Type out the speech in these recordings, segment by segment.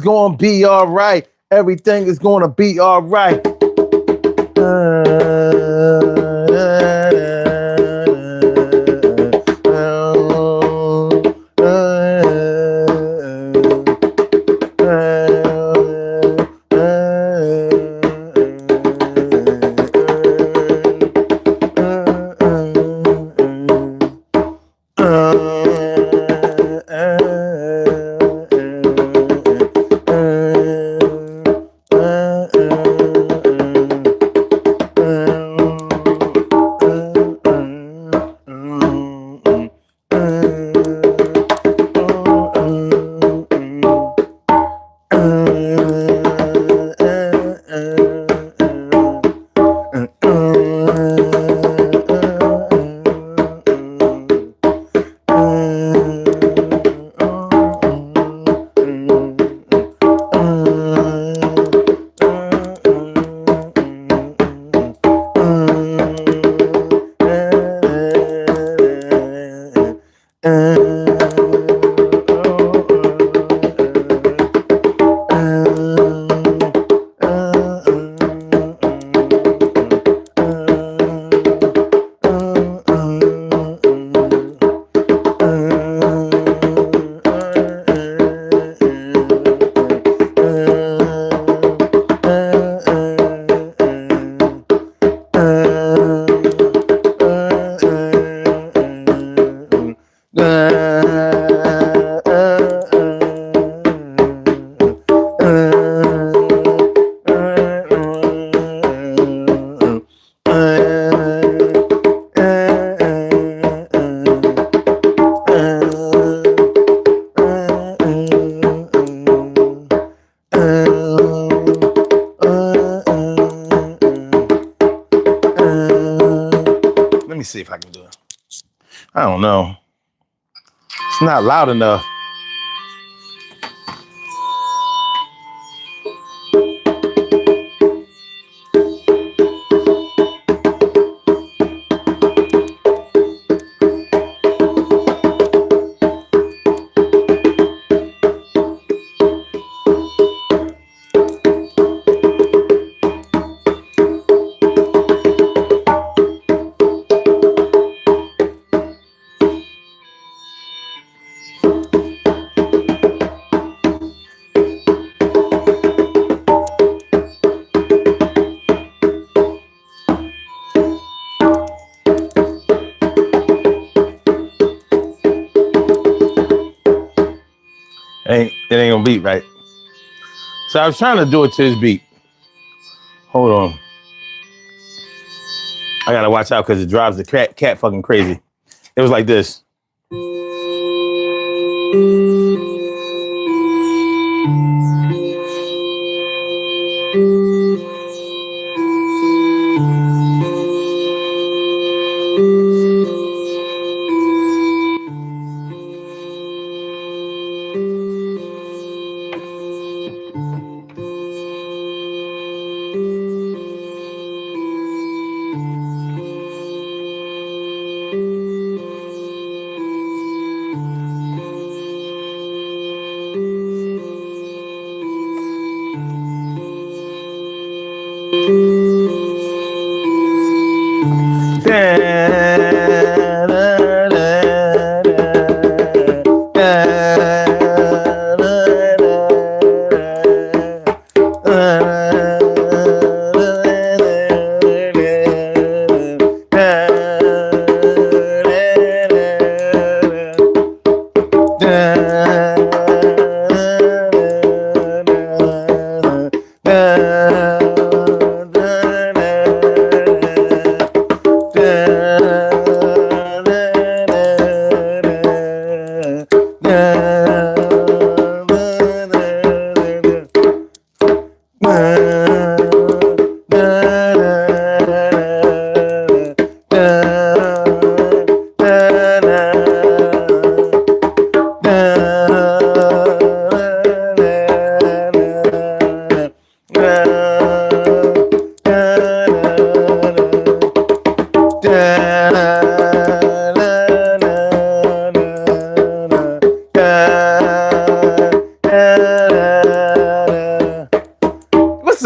gonna be all right. Everything is gonna be all right. Let me see if I can do it. I don't know. It's not loud enough. It ain't gonna beat right. So I was trying to do it to his beat. Hold on. I gotta watch out because it drives the cat fucking crazy. It was like this.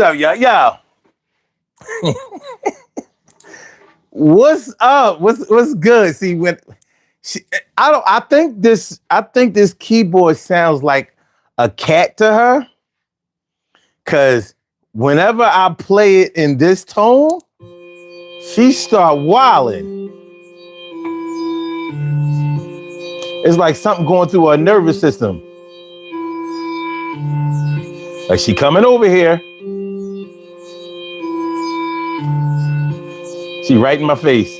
up, y'all? Yo. What's up? What's good? See, when I think this keyboard sounds like a cat to her. Cause whenever I play it in this tone, she start wilding. It's like something going through her nervous system. Like she coming over here. She right in my face.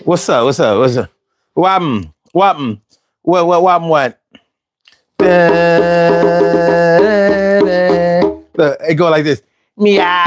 What's up? What's up? What's up? What? What? Look, it go like this. Meow.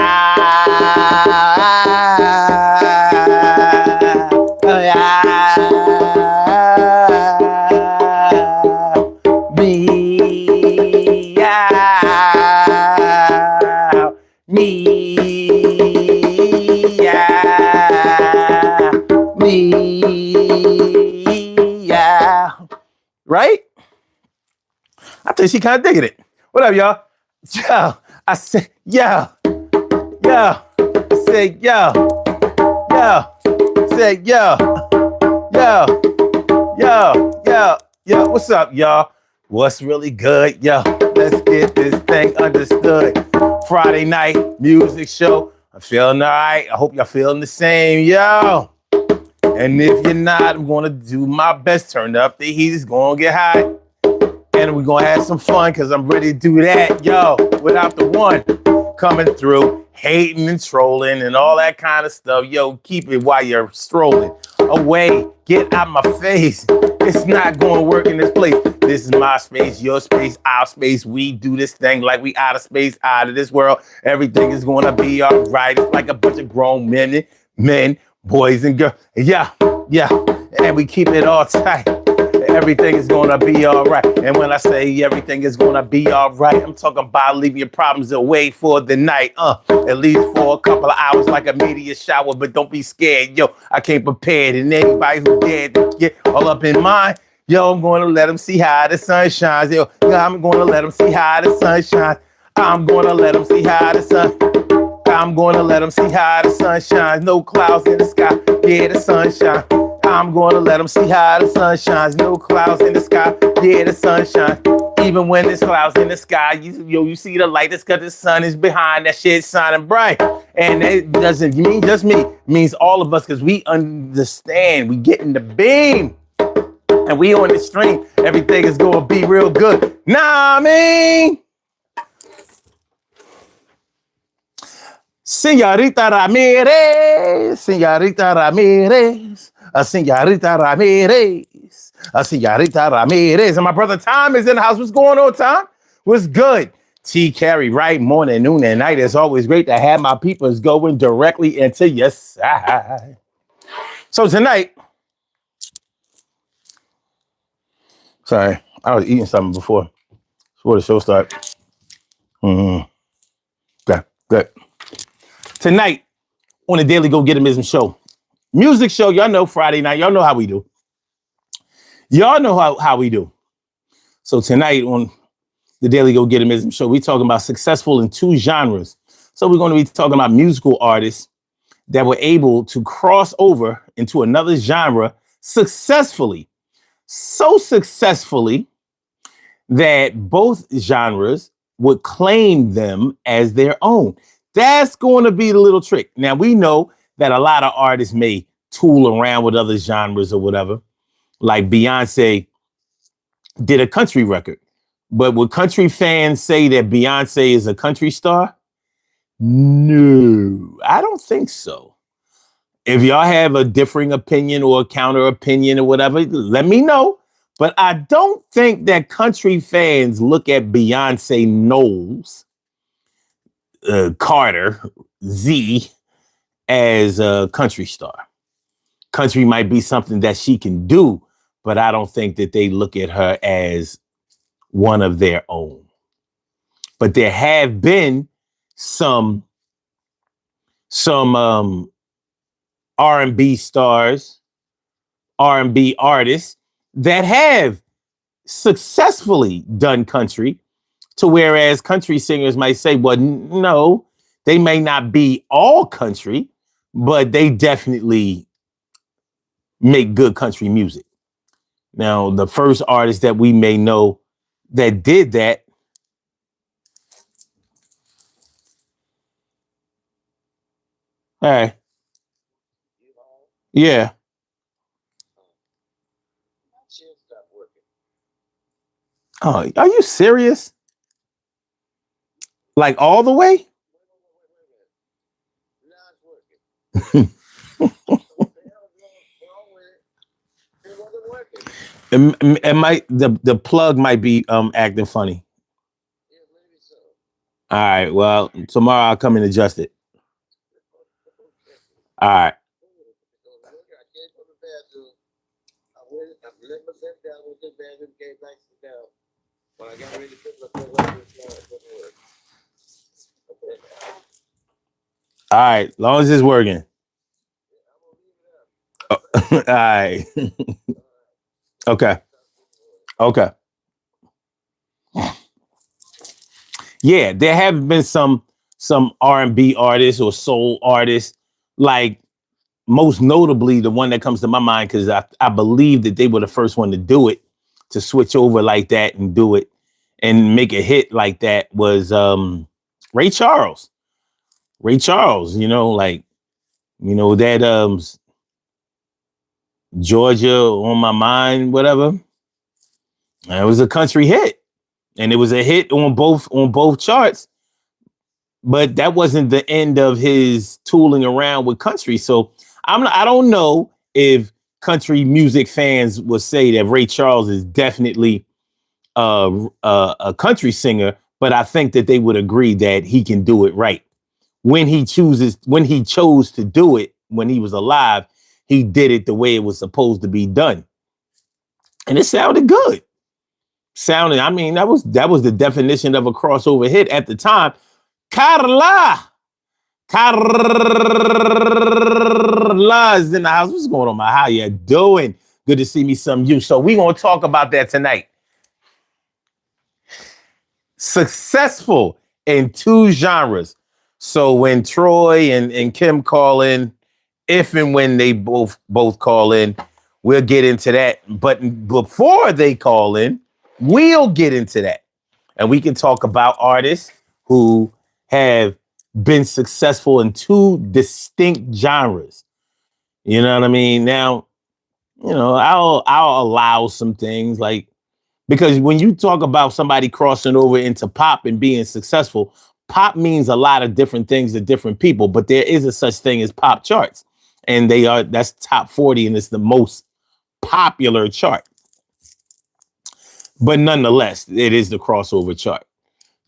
Right? I think she kind of digging it. What up, y'all? Yo, I said, yo. I said, yo. Said, yo. What's up, y'all? What's really good, yo? Let's get this thing understood. Friday night music show. I'm feeling all right. I hope y'all feeling the same, yo. And if you're not, I'm gonna do my best. Turn up the heat. It's gonna get hot. And we're gonna have some fun because I'm ready to do that, yo, without the one coming through, hating and trolling and all that kind of stuff. Yo, keep it while you're strolling away. Get out my face. It's not gonna work in this place. This is my space, your space, our space. We do this thing like we out of space, out of this world. Everything is gonna be all right. It's like a bunch of grown men, boys and girls. Yeah. And we keep it all tight. Everything is gonna be all right. And when I say everything is gonna be all right, I'm talking about leave your problems away for the night. At least for a couple of hours like a meteor shower, but don't be scared. Yo, I came prepared. And anybody who dared to get all up in mine, yo, I'm gonna let them see how the sun shines. Yo, I'm gonna let them see how the sun shines. I'm gonna let them see how the sun shines. No clouds in the sky. Yeah, the sun shines. I'm gonna let them see how the sun shines. No clouds in the sky. Yeah, the sun shines. Even when there's clouds in the sky, you see the light. It's because the sun is behind. That shit shining bright. And it doesn't mean just me. It means all of us because we understand. We getting the beam. And we on the stream. Everything is gonna be real good. Nah, I mean. Señorita Ramirez. And my brother Tom is in the house. What's going on, Tom? What's good? T. Carey, right? Morning, noon, and night. It's always great to have my peoples going directly into your side. So tonight, sorry, I was eating something before the show started. Good. Tonight, on the Daily Go Getimism show, music show, y'all know Friday night. Y'all know how we do. How we do. So tonight on the Daily Go Getimism show, we talking about successful in two genres. So we're going to be talking about musical artists that were able to cross over into another genre successfully. So successfully that both genres would claim them as their own. That's going to be the little trick. Now, we know that a lot of artists may tool around with other genres or whatever. Like Beyonce did a country record. But would country fans say that Beyonce is a country star? No, I don't think so. If y'all have a differing opinion or a counter opinion or whatever, let me know. But I don't think that country fans look at Beyonce Knowles, Carter, Z as a country star. Country might be something that she can do, but I don't think that they look at her as one of their own. But there have been some R&B stars, R&B artists that have successfully done country, To whereas country singers might say, well, no, they may not be all country, but they definitely make good country music. Now, the first artist that we may know that did that, hey, yeah. Oh, are you serious? Like all the way? It might the plug might be acting funny. All right. Well, tomorrow I'll come and adjust it. All right. All right. Long as it's working. All right. Okay. Okay. Yeah, there have been some R&B artists or soul artists, like most notably the one that comes to my mind because I believe that they were the first one to do it, to switch over like that and do it and make a hit like that was Ray Charles. Ray Charles, like that Georgia on my mind, whatever. It was a country hit, and it was a hit on both charts. But that wasn't the end of his tooling around with country. So I don't know if country music fans would say that Ray Charles is definitely a country singer, but I think that they would agree that he can do it right. When he chose to do it when he was alive, he did it the way it was supposed to be done. And it sounded good. I mean, that was the definition of a crossover hit at the time. Carla is in the house. What's going on, man? How you doing? Good to see me some you. So we're going to talk about that tonight. Successful in two genres. So when Troy and Kim call in, if and when they both call in, we'll get into that. But before they call in, we'll get into that. And we can talk about artists who have been successful in two distinct genres. You know what I mean? Now, I'll allow some things like, because when you talk about somebody crossing over into pop and being successful, pop means a lot of different things to different people, but there is a such thing as pop charts. And that's top 40 and it's the most popular chart. But nonetheless, it is the crossover chart.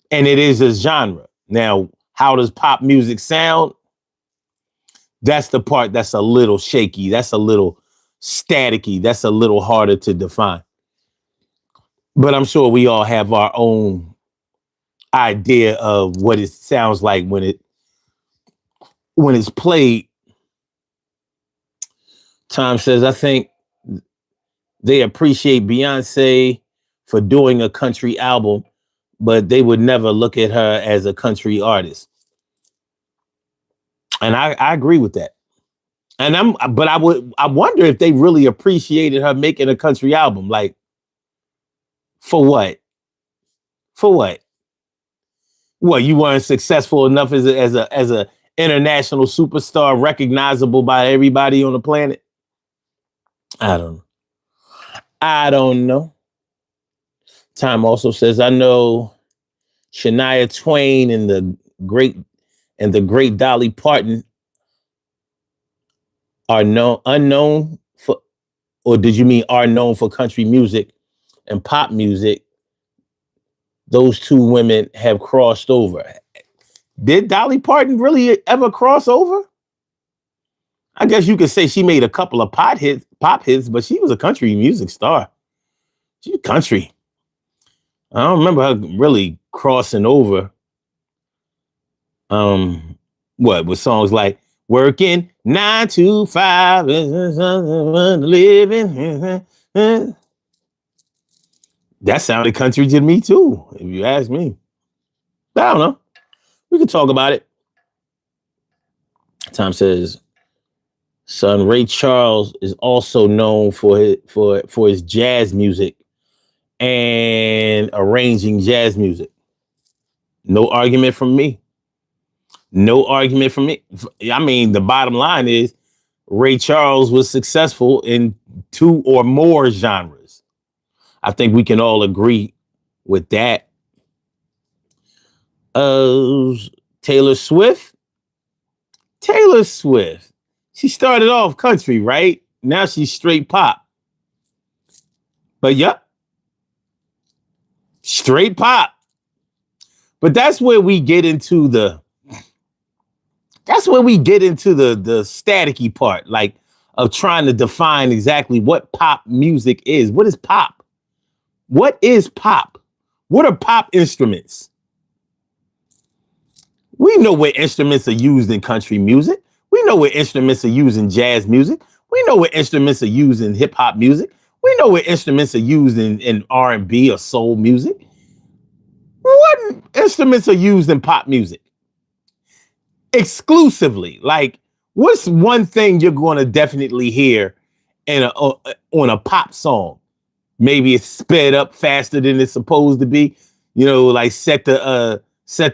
And it is a genre. Now, how does pop music sound? That's the part that's a little shaky. That's a little staticky. That's a little harder to define. But I'm sure we all have our own idea of what it sounds like when it's played. Tom says, I think they appreciate Beyonce for doing a country album, but they would never look at her as a country artist. And I agree with that. And I wonder if they really appreciated her making a country album. Like, for what? For what? What, you weren't successful enough as a international superstar, recognizable by everybody on the planet? I don't know. I don't know. Tom also says, I know Shania Twain and the great Dolly Parton are unknown for, or did you mean are known for country music and pop music? Those two women have crossed over. Did Dolly Parton really ever cross over? I guess you could say she made a couple of pop hits, but she was a country music star. She's country. I don't remember her really crossing over. What with songs like "Working 9 to 5, living." That sounded country to me too, if you ask me. But I don't know. We can talk about it. Tom says, son, Ray Charles is also known for his jazz music and arranging jazz music. No argument from me. No argument from me. I mean, the bottom line is Ray Charles was successful in 2 or more genres. I think we can all agree with that. Taylor Swift. Taylor Swift. She started off country, right? Now she's straight pop. But yep. Straight pop. But that's where we get into the staticky part, like of trying to define exactly what pop music is. What is pop? What is pop? What are pop instruments? We know what instruments are used in country music. We know what instruments are used in jazz music. We know what instruments are used in hip hop music. We know what instruments are used in R&B or soul music. What instruments are used in pop music? Exclusively. Like, what's one thing you're going to definitely hear on a pop song? Maybe it's sped up faster than it's supposed to be. You know, like set the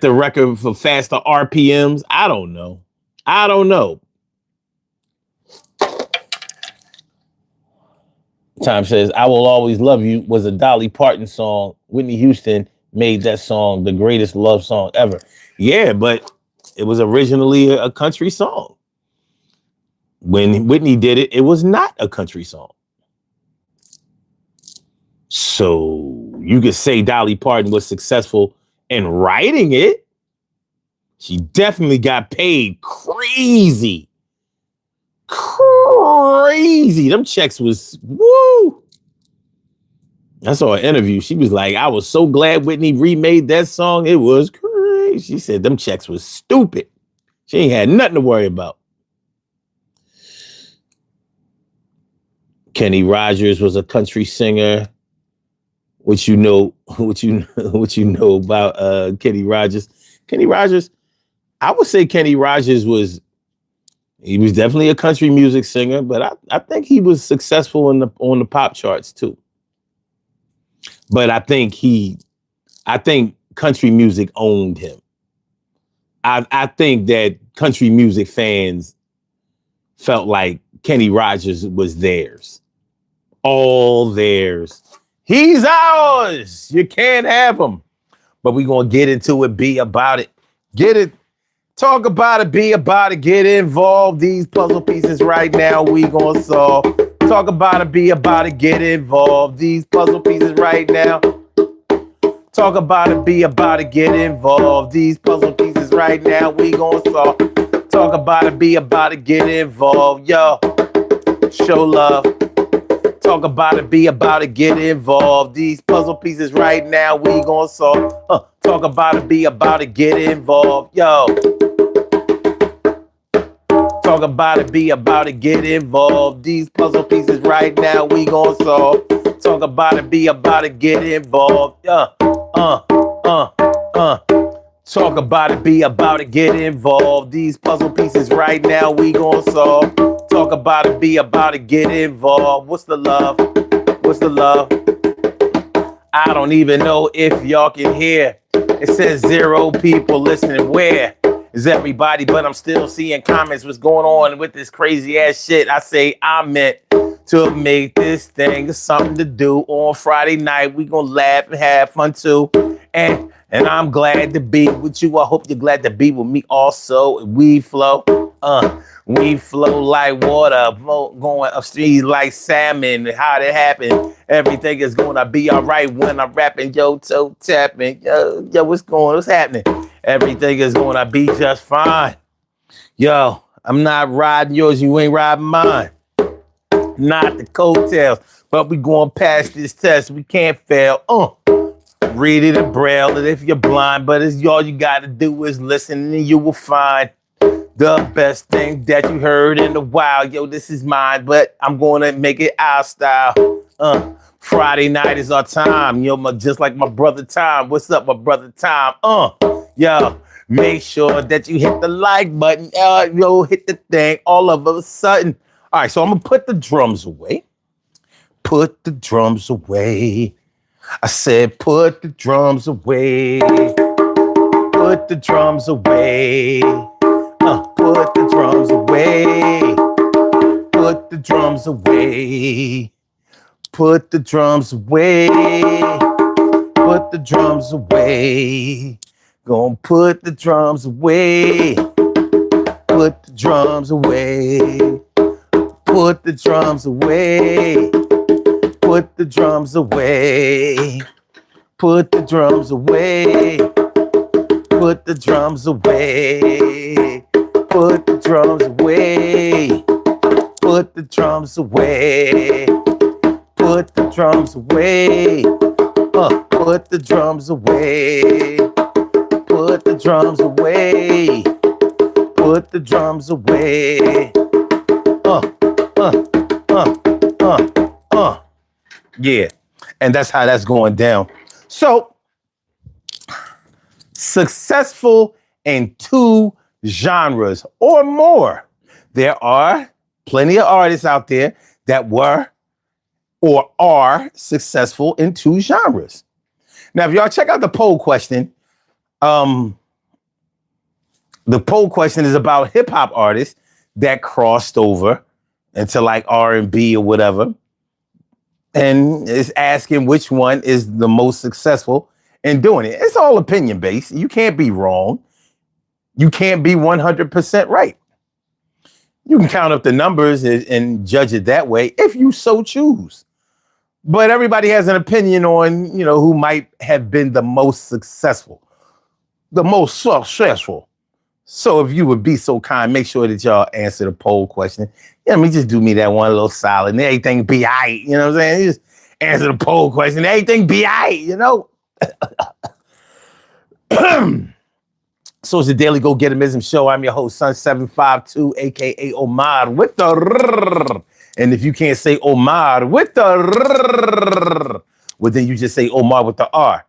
record for faster RPMs. I don't know. Time says, I Will Always Love You was a Dolly Parton song. Whitney Houston made that song the greatest love song ever. Yeah, but it was originally a country song. When Whitney did it, it was not a country song. So you could say Dolly Parton was successful in writing it. She definitely got paid crazy. Them checks was woo. I saw an interview. She was like, I was so glad Whitney remade that song. It was crazy. She said them checks was stupid. She ain't had nothing to worry about. Kenny Rogers was a country singer. What you know about Kenny Rogers? Kenny Rogers, I would say Kenny Rogers was definitely a country music singer, but I think he was successful on the pop charts too. But I think country music owned him. I think that country music fans felt like Kenny Rogers was theirs. All theirs. He's ours. You can't have him. But we're going to get into it, be about it. Get it. Talk about it, be about it, get involved. These puzzle pieces right now we gonna solve. Talk about it, be about it, get involved. These puzzle pieces right now. Talk about it, be about it, get involved. These puzzle pieces right now we gonna solve. Talk about it, be about it, get involved. Yo, show love. Talk about it, be about it, get involved. These puzzle pieces right now we gonna solve. Talk about it, be about it, get involved. Yo. Talk about it, be about it, get involved. These puzzle pieces right now we gon' solve. Talk about it, be about it, get involved. Talk about it, be about it, get involved. These puzzle pieces right now we gon' solve. Talk about it, be about it, get involved. What's the love? What's the love? I don't even know if y'all can hear. It says 0 people listening. Where is everybody? But I'm still seeing comments. What's going on with this crazy ass shit? I say I meant to make this thing something to do on Friday night. We gonna laugh and have fun too. And I'm glad to be with you. I hope you're glad to be with me also. We flow. We flow like water, going upstream like salmon. How'd it happen? Everything is gonna be all right when I'm rapping. Yo, toe tapping. Yo, what's happening? Everything is gonna be just fine. Yo, I'm not riding yours. You ain't riding mine. Not the coattails, but we going past this test. We can't fail. Read it in Braille, and if you're blind, but it's all you gotta do is listen, and you will find the best thing that you heard in a while. Yo, this is mine, but I'm gonna make it our style. Friday night is our time. Just like my brother Tom. What's up, my brother Tom? Yo, make sure that you hit the like button. Hit the thing all of a sudden. All right, so I'm gonna put the drums away. Put the drums away. I said, put the drums away. Put the drums away. Put the drums away. Put the drums away. Put the drums away. Put the drums away. Gonna put the drums away. Put the drums away. Put the drums away. Put the drums away. Put the drums away. Put the drums away. Put the drums away. Put the drums away. Put the drums away. Put the drums away. Put the drums away. Put the drums away. Yeah, and that's how that's going down. So, successful in 2 genres or more. There are plenty of artists out there that were or are successful in 2 genres. Now, if y'all check out the poll question, the poll question is about hip hop artists that crossed over into like R&B or whatever. And it's asking which one is the most successful in doing it. It's all opinion based. You can't be wrong. You can't be 100% right. You can count up the numbers and judge it that way if you so choose. But everybody has an opinion on, who might have been the most successful, the most successful. So if you would be so kind, make sure that y'all answer the poll question. Just do me that one little solid and everything be all right. You know what I'm saying? You just answer the poll question, everything be all right, So it's the Daily Go Getimism Show. I'm your host, Sun752, aka Omar with the rrrr. And if you can't say Omar with the rrrr, well, then you just say Omar with the R.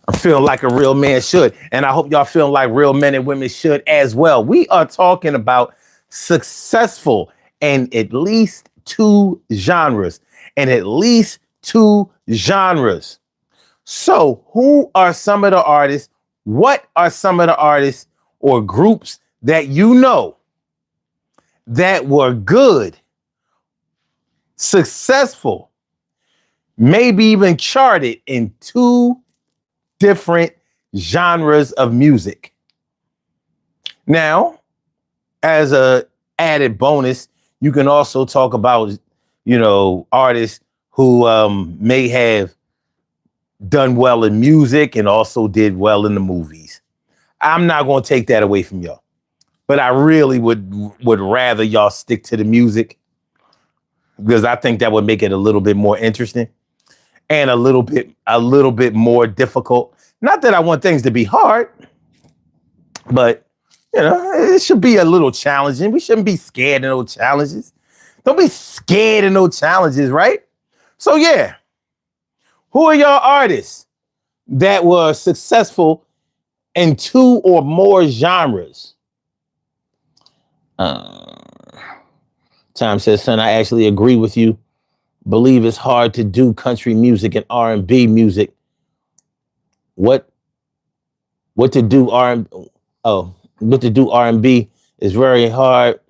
I'm feeling like a real man should. And I hope y'all feeling like real men and women should as well. We are talking about successful in at least 2 genres. And at least 2 genres. So who are some of the artists? What are some of the artists or groups that you know that were good, successful, maybe even charted in 2 different genres of music? Now, as a added bonus, you can also talk about, artists who may have done well in music and also did well in the movies. I'm not going to take that away from y'all, but I really would rather y'all stick to the music because I think that would make it a little bit more interesting and a little bit more difficult. Not that I want things to be hard, but it should be a little challenging. We shouldn't be scared of no challenges. Don't be scared of no challenges, right? So yeah, who are y'all artists that were successful in 2 or more genres? Tom says, son, I actually agree with you. Believe it's hard to do country music and R&B music. What to do R&B is very hard.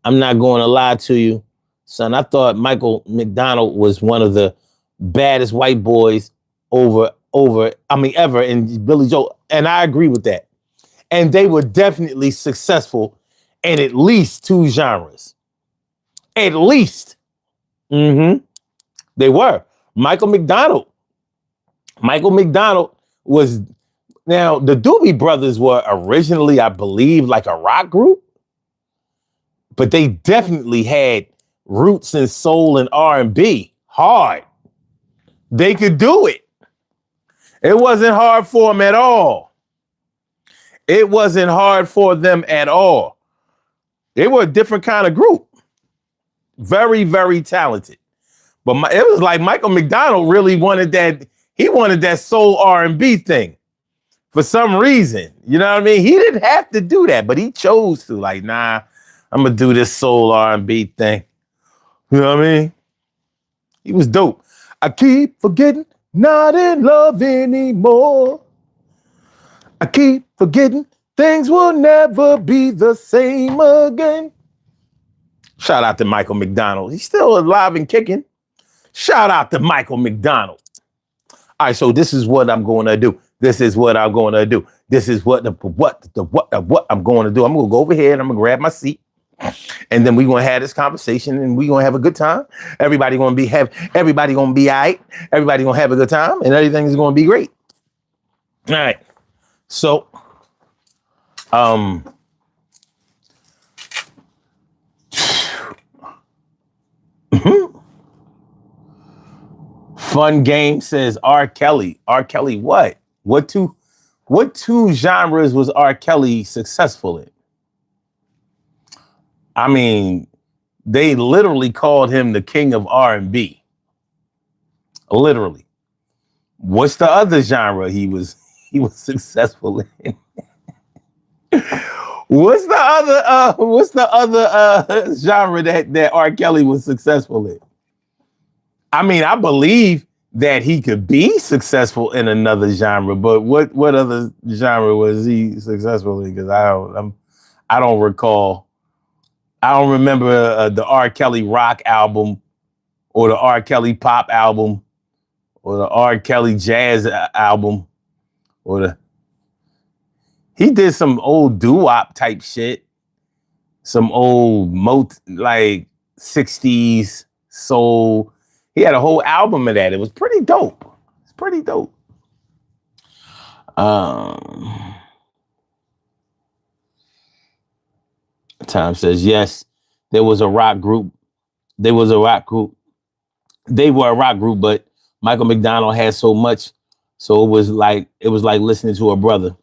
I'm not going to lie to you, son. I thought Michael McDonald was one of the baddest white boys ever, and Billy Joel. And I agree with that. And they were definitely successful in at least 2 genres. At least. They were. Michael McDonald was, now the Doobie Brothers were originally, I believe, like a rock group, but they definitely had roots in soul and R&B. Hard. They could do it. It wasn't hard for them at all. It wasn't hard for them at all. They were a different kind of group. Very, very talented. But it was like Michael McDonald really wanted that. He wanted that soul R&B thing for some reason. You know what I mean? He didn't have to do that, but he chose to. Like, nah, I'm gonna do this soul R&B thing. You know what I mean? He was dope. I keep forgetting, not in love anymore. I keep forgetting, things will never be the same again. Shout out to Michael McDonald. He's still alive and kicking. Shout out to Michael McDonald. All right, so this is what I'm going to do. This is what I'm going to do. This is what I'm going to do. I'm going to go over here and I'm going to grab my seat. And then we're going to have this conversation and we're going to have a good time. Everybody going to be all right. Everybody going to have a good time and everything is going to be great. All right. So, Fun Game says R. Kelly. R. Kelly, what? What two genres was R. Kelly successful in? I mean, they literally called him the king of R&B. Literally. What's the other genre he was successful in? What's the other genre that R. Kelly was successful in? I mean, I believe that he could be successful in another genre, but what other genre was he successful in? Because I don't recall. I don't remember the R. Kelly rock album, or the R. Kelly pop album, or the R. Kelly jazz album, he did some old doo-wop type shit, some old like 60s soul. He had a whole album of that. It was pretty dope. It's pretty dope. Tom says, yes, there was a rock group. They were a rock group, but Michael McDonald had so much. So it was like listening to a brother.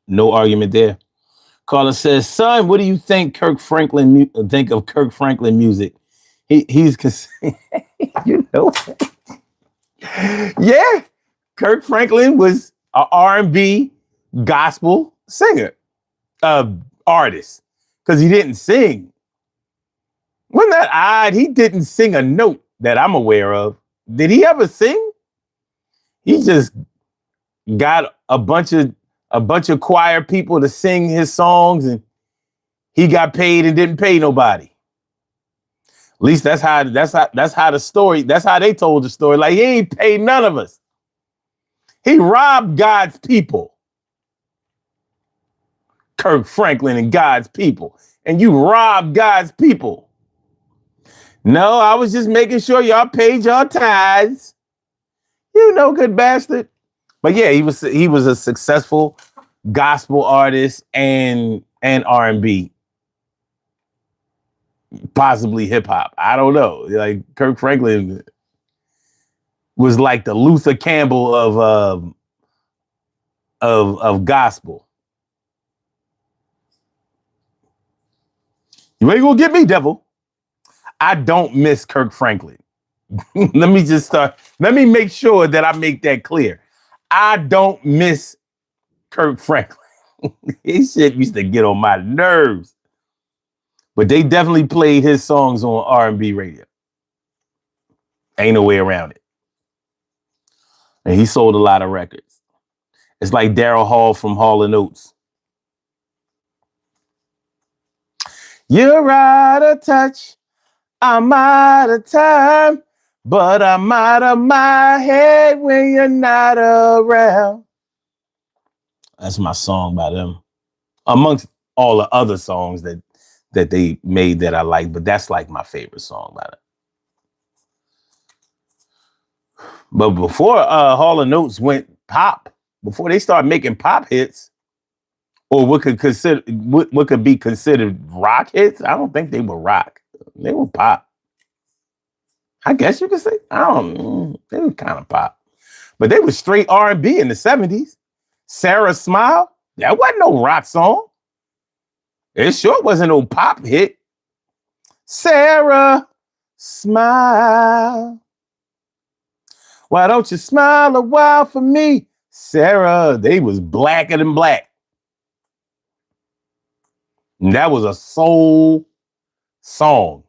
No argument there. Carla says, son, what do you think of Kirk Franklin music? He's you know. Yeah. Kirk Franklin was an R&B gospel singer, artist, because he didn't sing. Wasn't that odd? He didn't sing a note that I'm aware of. Did he ever sing? He just got a bunch of choir people to sing his songs, and he got paid and didn't pay nobody. At least that's how they told the story. Like, he ain't paid none of us. He robbed God's people. Kirk Franklin and God's people. And you robbed God's people. No, I was just making sure y'all paid y'all tithes. You no good bastard. But yeah, he was a successful gospel artist and R&B. Possibly hip hop. I don't know. Like, Kirk Franklin was like the Luther Campbell of gospel. You ain't gonna get me, devil. I don't miss Kirk Franklin. Let me make sure that I make that clear. I don't miss Kirk Franklin. His shit used to get on my nerves. But they definitely played his songs on R&B radio. Ain't no way around it. And he sold a lot of records. It's like Daryl Hall from Hall & Oates. You're out of touch. I'm out of time. But I'm out of my head when you're not around. That's my song by them. Amongst all the other songs that they made that I like, but that's like my favorite song by them. But before Hall & Oates went pop, before they started making pop hits, or what could be considered rock hits, I don't think they were rock. They were pop. I guess you could say. I don't know. They were kind of pop. But they were straight R&B in the 70s. Sarah Smile, that wasn't no rock song. It sure wasn't no pop hit. Sarah smile? Why don't you smile a while for me? Sarah, they was blacker than black. And that was a soul song.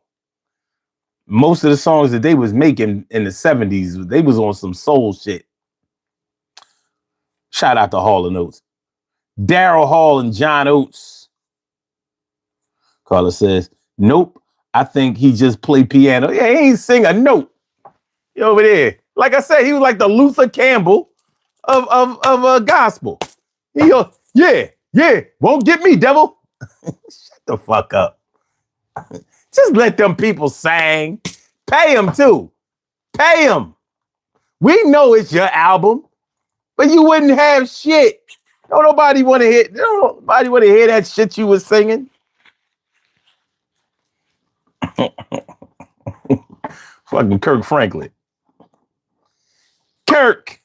Most of the songs that they was making in the 70s, they was on some soul shit. Shout out to Hall and Oates. Daryl Hall and John Oates. Carla says, nope, I think he just played piano. Yeah, he ain't sing a note. He over there. Like I said, he was like the Luther Campbell of gospel. He go, yeah, won't get me, devil. Shut the fuck up. Just let them people sing. Pay them too. Pay them. We know it's your album, but you wouldn't have shit. Don't nobody want to hear that shit you was singing. Fucking Kirk Franklin. Kirk.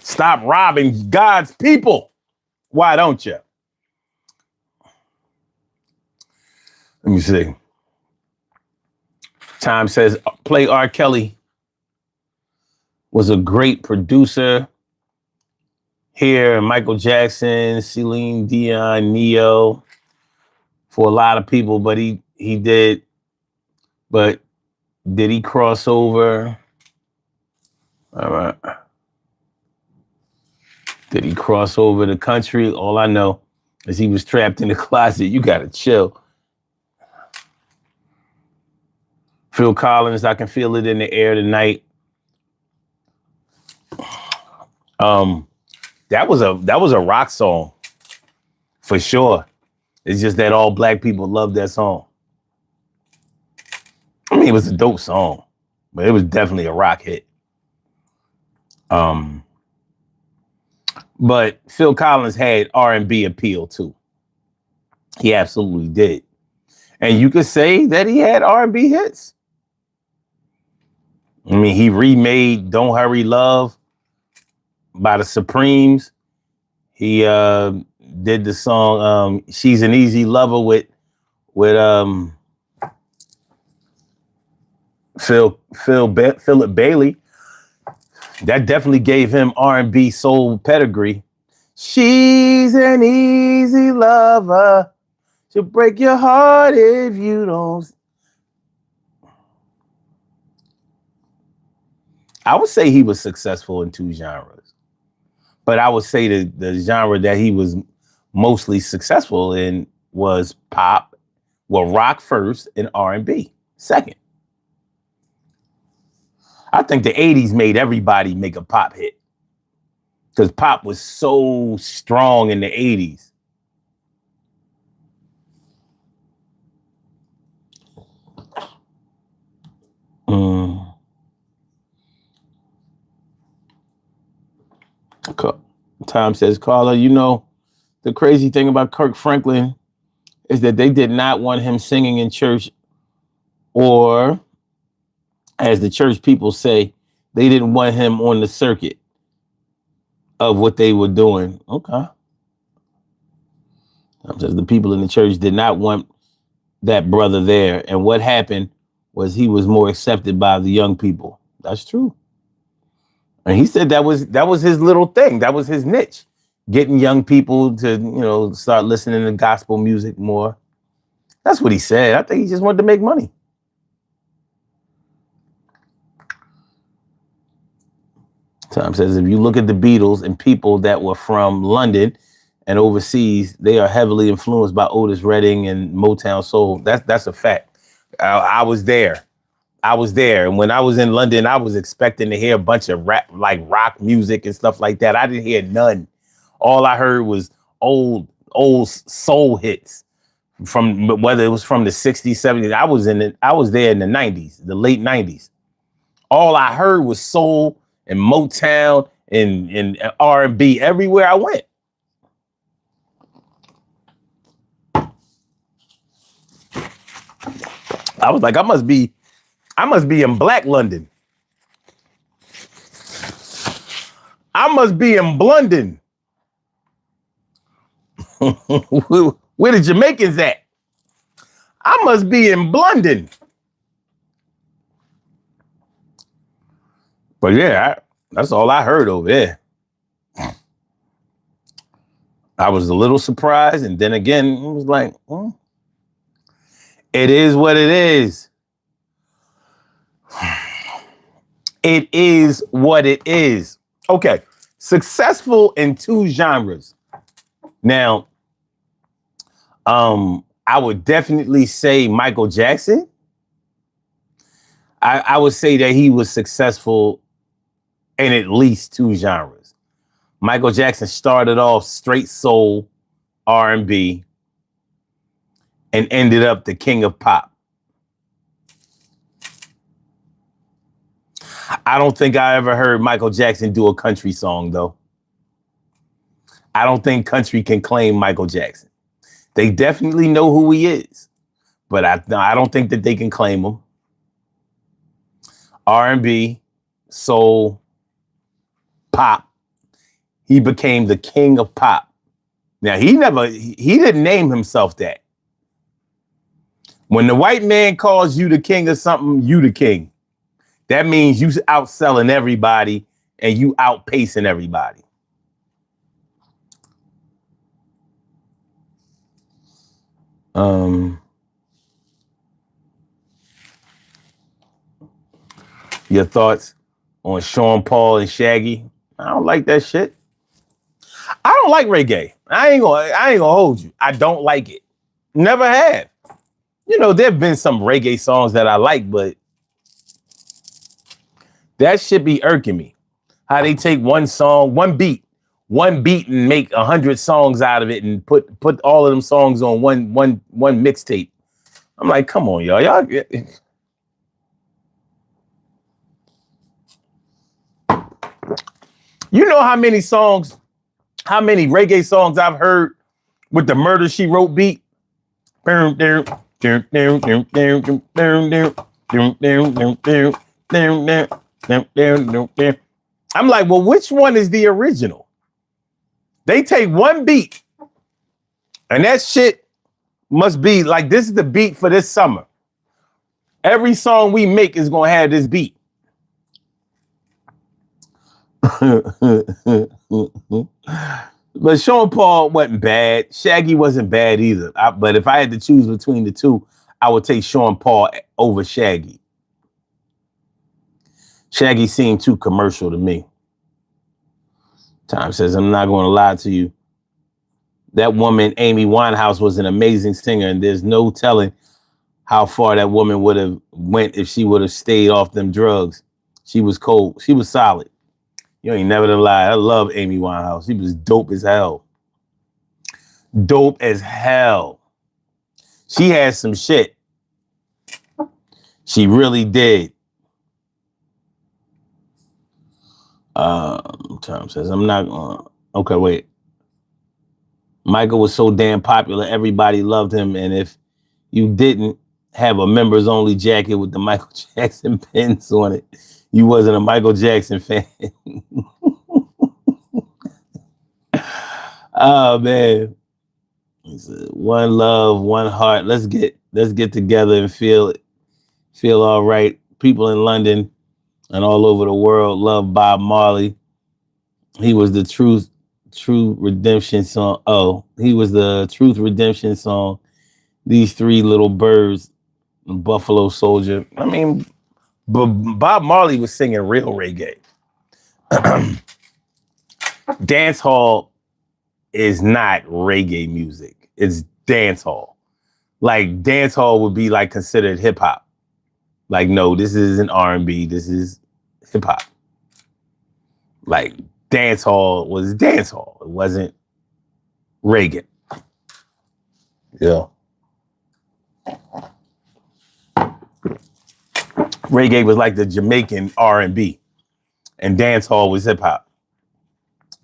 Stop robbing God's people. Why don't you? Let me see. Time says, play R. Kelly was a great producer. Here, Michael Jackson, Celine Dion, Neo, for a lot of people, but he did. But did he cross over? All right. Did he cross over the country? All I know is he was trapped in the closet. You gotta chill. Phil Collins, I can feel it in the air tonight. That was a rock song for sure. It's just that all black people love that song. I mean, it was a dope song, but it was definitely a rock hit. But Phil Collins had R&B appeal too. He absolutely did. And you could say that he had R&B hits. I mean, he remade Don't Hurry Love by the Supremes. He did the song She's an Easy Lover with Philip Bailey. That definitely gave him R&B soul pedigree. She's an easy lover. She'll break your heart if you don't. I would say he was successful in two genres, but I would say the genre that he was mostly successful in was pop, rock first, and R&B second. I think the 80s made everybody make a pop hit because pop was so strong in the 80s. Tom says, Carla, you know, the crazy thing about Kirk Franklin is that they did not want him singing in church, or as the church people say, they didn't want him on the circuit of what they were doing. Okay. Says the people in the church did not want that brother there. And what happened was he was more accepted by the young people. That's true. And he said that was his little thing. That was his niche, getting young people to, start listening to gospel music more. That's what he said. I think he just wanted to make money. Tom says, if you look at the Beatles and people that were from London and overseas, they are heavily influenced by Otis Redding and Motown Soul. That's a fact. I was there. And when I was in London, I was expecting to hear a bunch of rap, like rock music and stuff like that. I didn't hear none. All I heard was old soul hits from, whether it was from the 60s, 70s. I was there in the 90s, the late 90s. All I heard was soul and Motown and R&B everywhere I went. I was like, I must be in Black London. I must be in Blunden. Where the Jamaicans at? I must be in Blunden. But yeah, that's all I heard over there. I was a little surprised, and then again, it was like, it is what it is. It is what it is. Okay, successful in two genres. Now, I would definitely say Michael Jackson. I would say that he was successful in at least two genres. Michael Jackson started off straight soul, R&B, and ended up the king of pop. I don't think I ever heard Michael Jackson do a country song, though. I don't think country can claim Michael Jackson. They definitely know who he is, but I don't think that they can claim him. R&B, soul, pop. He became the king of pop. Now, he didn't name himself that. When the white man calls you the king of something, you the king. That means you outselling everybody and you outpacing everybody. Your thoughts on Sean Paul and Shaggy? I don't like that shit. I don't like reggae. I ain't gonna hold you. I don't like it. Never have. You know, there've been some reggae songs that I like, but that shit be irking me. How they take one song, one beat, and make 100 songs out of it and put all of them songs on one mixtape. I'm like, come on, y'all. You know how many reggae songs I've heard with the Murder She Wrote beat? I'm like, well, which one is the original? They take one beat, and that shit must be like, this is the beat for this summer. Every song we make is going to have this beat. But Sean Paul wasn't bad. Shaggy wasn't bad either. But if I had to choose between the two, I would take Sean Paul over Shaggy. Shaggy seemed too commercial to me. Tom says, I'm not going to lie to you. That woman, Amy Winehouse, was an amazing singer, and there's no telling how far that woman would have went if she would have stayed off them drugs. She was cold. She was solid. You ain't never to lie. I love Amy Winehouse. She was dope as hell. Dope as hell. She had some shit. She really did. Tom says, I'm not going. Okay, wait. Michael was so damn popular, everybody loved him. And if you didn't have a members only jacket with the Michael Jackson pins on it, you wasn't a Michael Jackson fan. Oh man. One love, one heart. Let's get together and feel all right. People in London and all over the world love Bob Marley. He was the true redemption song. Oh, he was the truth redemption song. These three little birds, Buffalo Soldier. I mean, but Bob Marley was singing real reggae. Dance hall is not reggae music. It's dance hall. Like dance hall would be like considered hip hop. Like, no, this isn't R&B. This is hip hop. Like dance hall was dance hall. It wasn't reggae. Yeah. Reggae was like the Jamaican R&B, and dance hall was hip hop.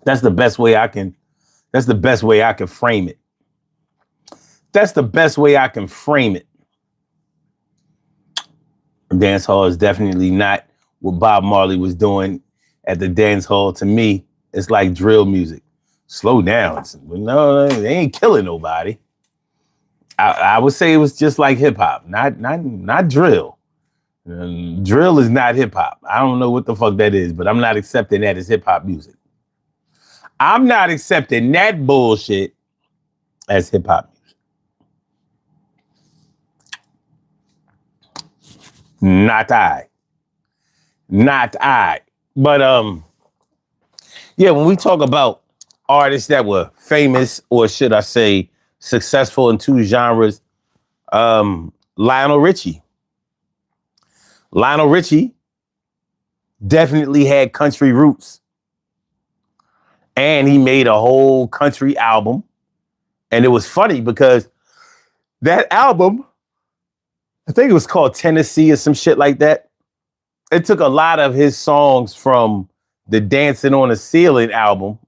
That's the best way I can frame it. That's the best way I can frame it. Dance hall is definitely not what Bob Marley was doing at the dance hall to me. It's like drill music. Slow down. No, they ain't killing nobody. I would say it was just like hip hop, not drill. Drill is not hip hop. I don't know what the fuck that is, but I'm not accepting that as hip hop music. I'm not accepting that bullshit as hip hop music. Not I. But yeah, when we talk about artists that were famous, or should I say successful in two genres, Lionel Richie. Lionel Richie definitely had country roots. And he made a whole country album. And it was funny because that album, I think it was called Tennessee or some shit like that. It took a lot of his songs from the Dancing on the Ceiling album.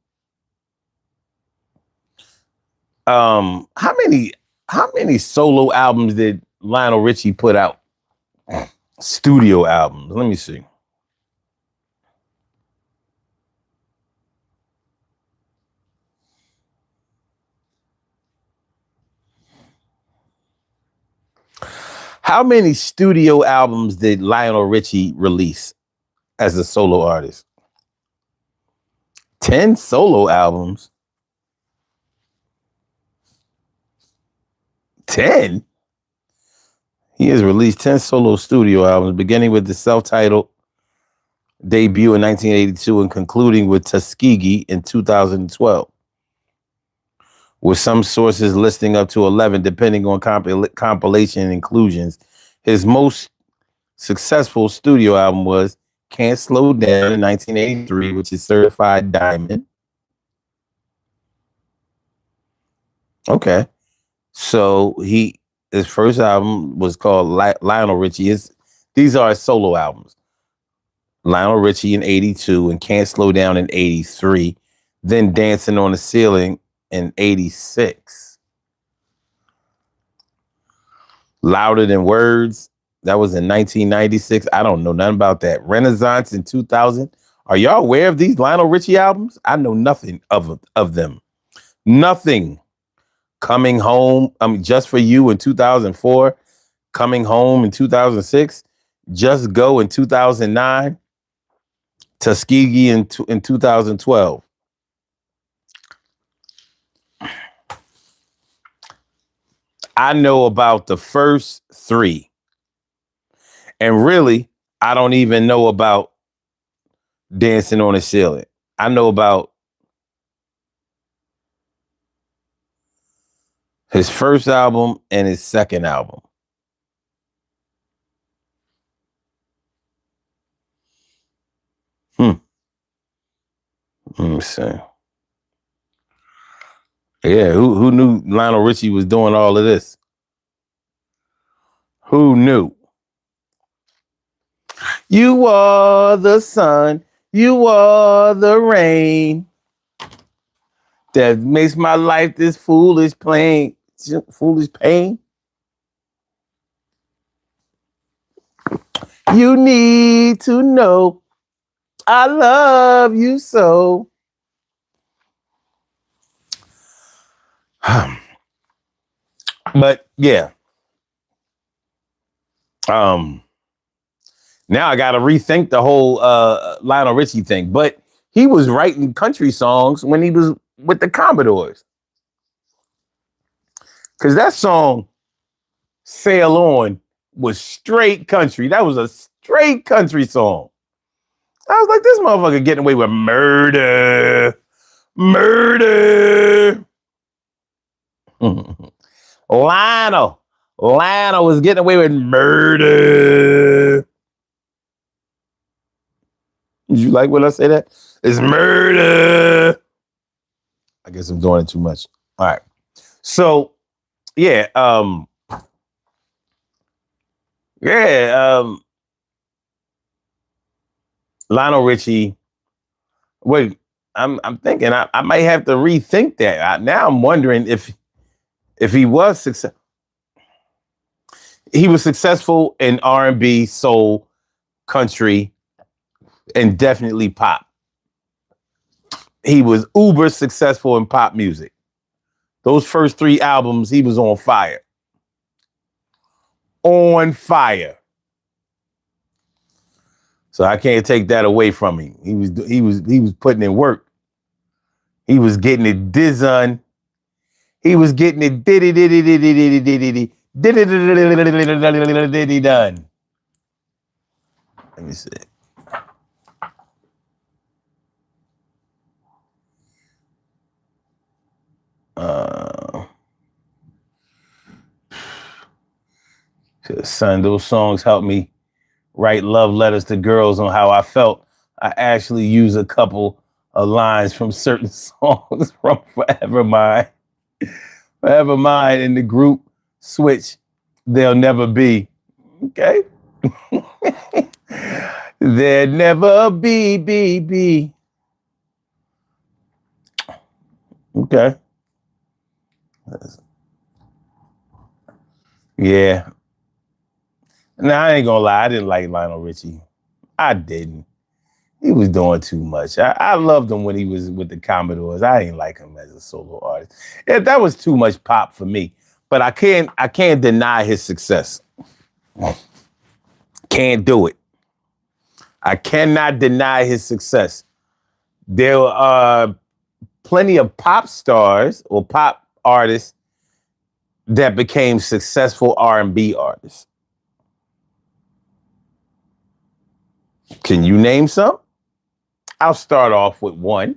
How many solo albums did Lionel Richie put out? Studio albums. Let me see. How many studio albums did Lionel Richie release as a solo artist? 10 solo albums. 10? He has released 10 solo studio albums, beginning with the self-titled debut in 1982 and concluding with Tuskegee in 2012. With some sources listing up to 11, depending on compilation inclusions. His most successful studio album was Can't Slow Down in 1983, which is certified diamond. Okay. So his first album was called Lionel Richie. These are his solo albums. Lionel Richie in 82 and Can't Slow Down in 83. Then Dancing on the Ceiling in 86. Louder Than Words, that was in 1996. I don't know nothing about that. Renaissance in 2000. Are y'all aware of these Lionel Richie albums? I know nothing of them. Nothing. Coming Home, Just For You in 2004. Coming Home in 2006. Just Go in 2009. Tuskegee in 2012. I know about the first three. And really, I don't even know about Dancing on the Ceiling. I know about his first album and his second album. Let me see. Yeah, who knew Lionel Richie was doing all of this? Who knew? You are the sun, you are the rain that makes my life this foolish pain. You need to know I love you so. But yeah. Now I got to rethink the whole Lionel Richie thing. But he was writing country songs when he was with the Commodores. Because that song, Sail On, was straight country. That was a straight country song. I was like, this motherfucker getting away with murder. Murder. Lionel was getting away with murder. Did you like when I say that? It's murder. I guess I'm doing it too much. All right. So, yeah. Lionel Richie. Wait, I'm thinking I might have to rethink that. Now I'm wondering if he was successful. He was successful in R&B, soul, country, and definitely pop. he was uber successful in pop music. Those first 3 albums, he was on fire. On fire. So I can't take that away from him. He was putting in work. He was getting it done. He was getting it done. Let me see. Son, those songs helped me write love letters to girls on how I felt. I actually use a couple of lines from certain songs from Forever Mine. Forever Mine in the group switch. They'll never be. Okay. There'll never be. Okay. Yeah. Now, I ain't gonna lie. I didn't like Lionel Richie. I didn't. He was doing too much. I loved him when he was with the Commodores. I didn't like him as a solo artist. Yeah, that was too much pop for me. But I can't deny his success. Can't do it. I cannot deny his success. There are plenty of pop stars or pop artists that became successful R&B artists. Can you name some? I'll start off with one,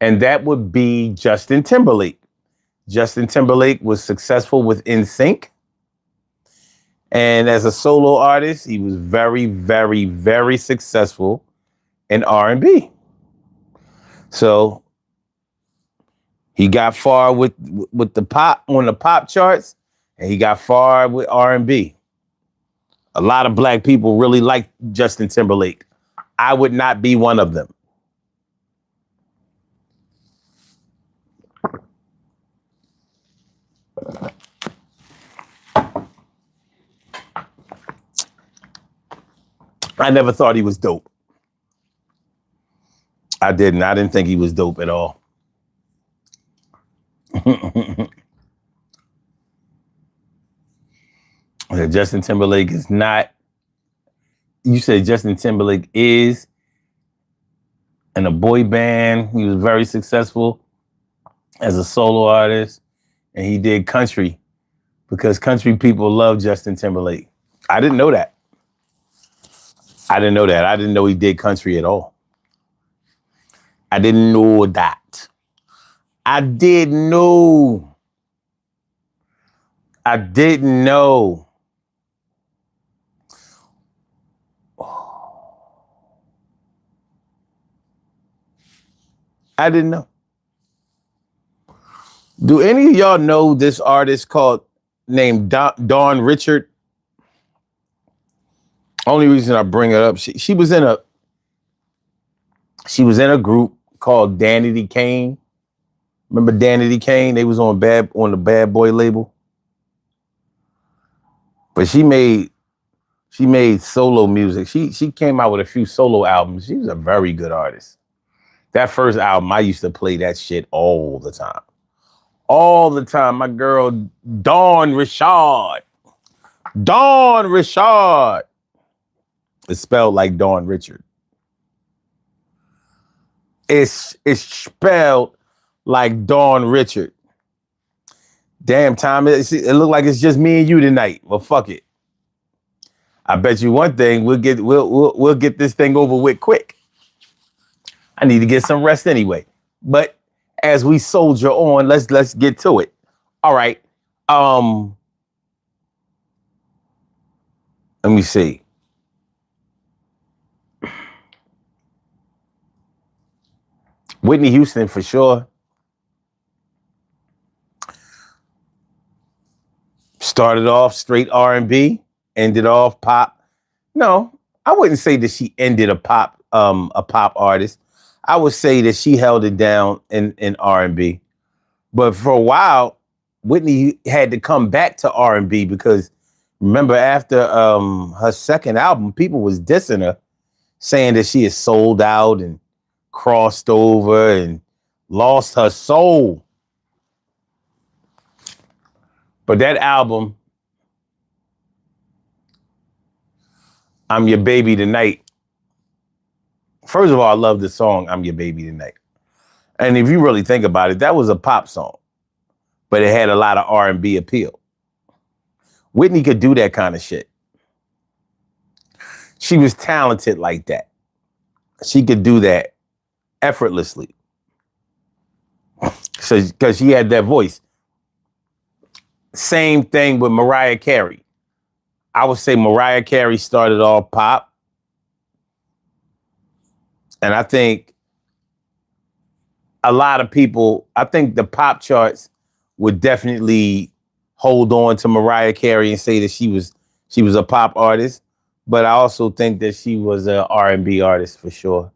and that would be Justin Timberlake. Justin Timberlake was successful with NSYNC. And as a solo artist, he was very, very, very successful in R&B. So he got far with the pop on the pop charts, and he got far with R&B. A lot of black people really like Justin Timberlake. I would not be one of them. I never thought he was dope. I didn't think he was dope at all. Justin Timberlake is not. You said Justin Timberlake is in a boy band. He was very successful as a solo artist, and he did country because country people love Justin Timberlake. I didn't know that. I didn't know he did country at all. I didn't know that. I didn't know. I didn't know. I didn't know. Do any of y'all know this artist named Dawn Richard? Only reason I bring it up, she was in a group called Danity Kane. Remember Danity Kane? They was on the Bad Boy label. But she made solo music. She came out with a few solo albums. She was a very good artist. That first album, I used to play that shit all the time. All the time. My girl, Dawn Richard. Dawn Richard. It's spelled like Dawn Richard. It's spelled like Dawn Richard. Damn, Tom, it looked like it's just me and you tonight. Well, fuck it. I bet you one thing, we'll get this thing over with quick. I need to get some rest anyway. But as we soldier on, let's get to it. All right. Let me see. Whitney Houston for sure. Started off straight R&B, ended off pop. No, I wouldn't say that she ended a pop artist. I would say that she held it down in R&B. But for a while, Whitney had to come back to R&B because remember after her second album, people was dissing her, saying that she is sold out and crossed over and lost her soul. But that album, I'm Your Baby Tonight. First of all, I love the song, I'm Your Baby Tonight. And if you really think about it, that was a pop song, but it had a lot of R&B appeal. Whitney could do that kind of shit. She was talented like that. She could do that effortlessly. So, because she had that voice. Same thing with Mariah Carey. I would say Mariah Carey started off pop. And I think a lot of people, I think the pop charts would definitely hold on to Mariah Carey and say that she was a pop artist. But I also think that she was an R&B artist for sure.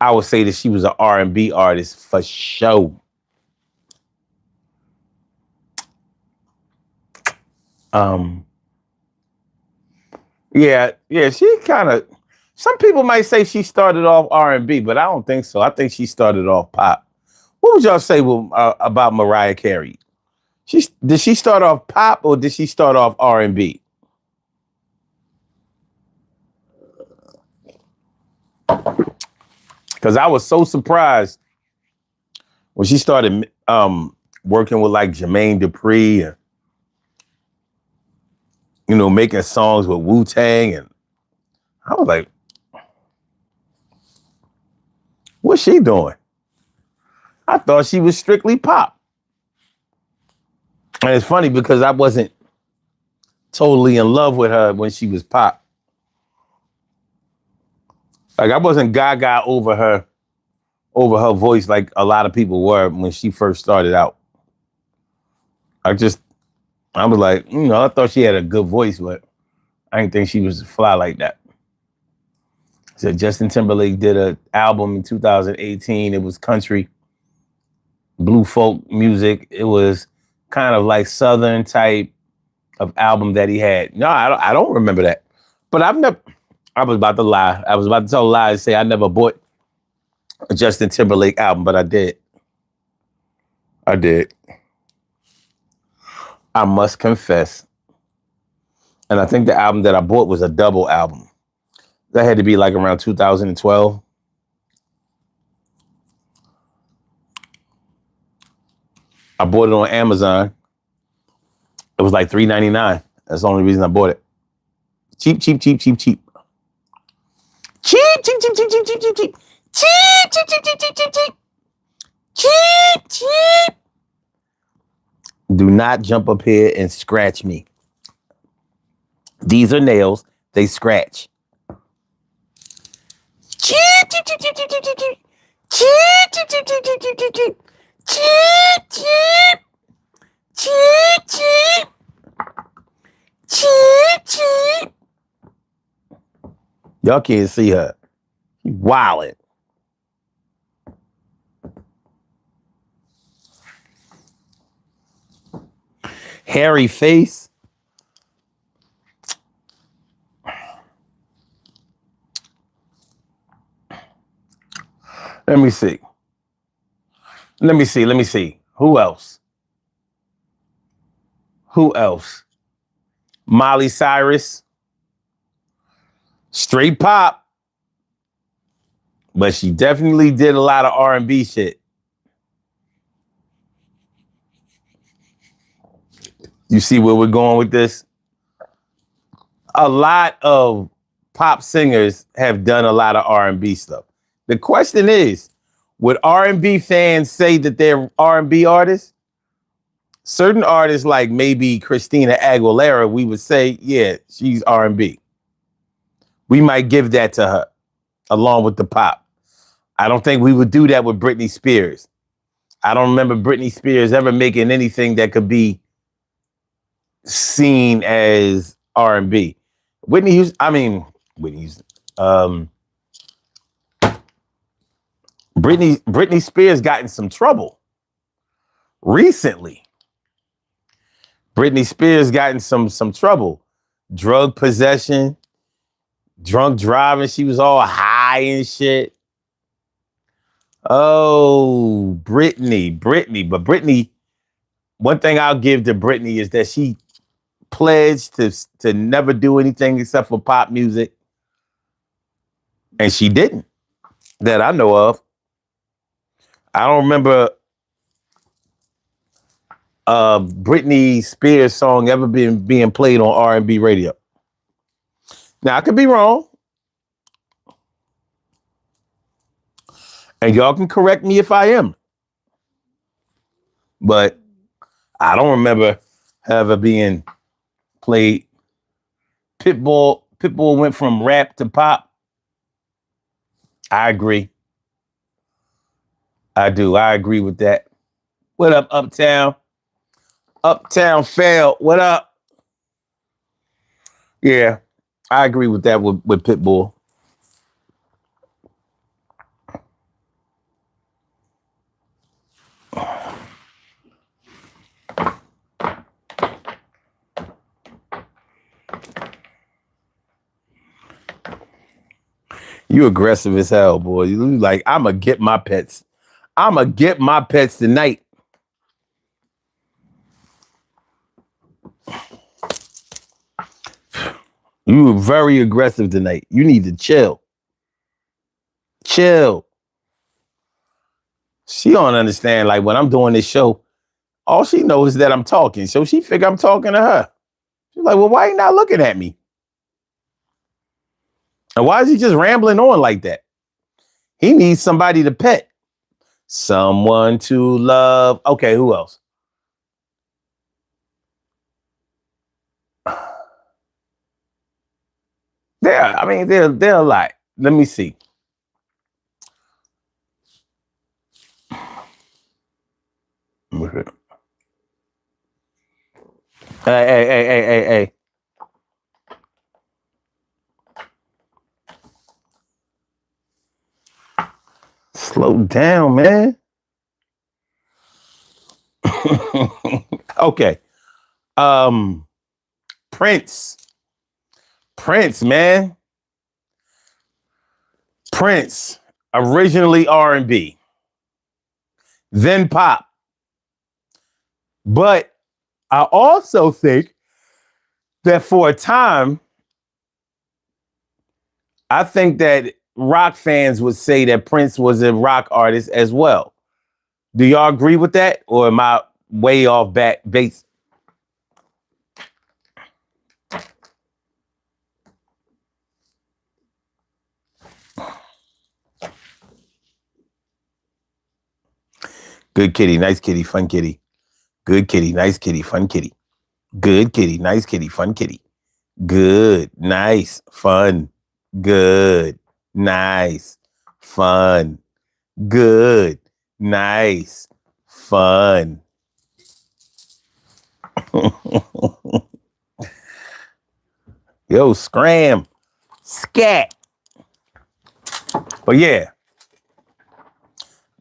I would say that she was an R&B artist for sure. Yeah, she kind of, some people might say she started off R&B, but I don't think so. I think she started off pop. What would y'all say about Mariah Carey? Did she start off pop or did she start off R&B? Because I was so surprised when she started working with like Jermaine Dupri and, you know, making songs with Wu-Tang. And I was like, what's she doing? I thought she was strictly pop. And it's funny because I wasn't totally in love with her when she was pop. Like I wasn't gaga over her voice like a lot of people were when she first started out. I was like, you know, I thought she had a good voice, but I didn't think she was fly like that. So Justin Timberlake did an album in 2018. It was country, blue folk music. It was kind of like Southern type of album that he had. No, I don't remember that. But I was about to lie. I was about to tell a lie and say I never bought a Justin Timberlake album, but I did. I must confess. And I think the album that I bought was a double album. That had to be like around 2012. I bought it on Amazon. It was like $3.99. That's the only reason I bought it. Cheap. Do not jump up here and scratch me. These are nails. They scratch. Y'all can't see her. Wildin'. Hairy face. Let me see. Who else? Miley Cyrus. Straight pop. But she definitely did a lot of R&B shit. You see where we're going with this? A lot of pop singers have done a lot of R&B stuff. The question is, would R&B fans say that they're R&B artists? Certain artists, like maybe Christina Aguilera, we would say, yeah, she's R&B. We might give that to her, along with the pop. I don't think we would do that with Britney Spears. I don't remember Britney Spears ever making anything that could be seen as R&B. Britney Spears got in some trouble recently. Britney Spears got in some trouble. Drug possession, Drunk driving. She was all high and shit. Oh, Britney. But Britney, one thing I'll give to Britney is that she pledged to never do anything except for pop music. And she didn't, that I know of. I don't remember Britney Spears song ever being played on R&B radio. Now, I could be wrong. And y'all can correct me if I am. But I don't remember ever being played. Pitbull went from rap to pop. I agree. I do. I agree with that. What up, Uptown? Uptown failed. What up? Yeah, I agree with that with Pitbull. You aggressive as hell, boy. You like, I'ma get my pets. I'ma get my pets tonight. You were very aggressive tonight. You need to chill. Chill. She don't understand. Like, when I'm doing this show, all she knows is that I'm talking. So she figure I'm talking to her. She's like, well, why you not looking at me? And why is he just rambling on like that? He needs somebody to pet. Someone to love. Okay, who else? They're a lot. Let me see. Hey. Slow down, man. Okay. Prince, man. Prince, originally R&B, then pop. But I also think that for a time, I think that rock fans would say that Prince was a rock artist as well. Do y'all agree with that? Or am I way off base? Good kitty, nice kitty, fun kitty. Good kitty, nice kitty, fun kitty. Good kitty, nice kitty, fun kitty. Good, nice, fun. Good, nice, fun. Good, nice, fun. Yo, scram, scat. But yeah,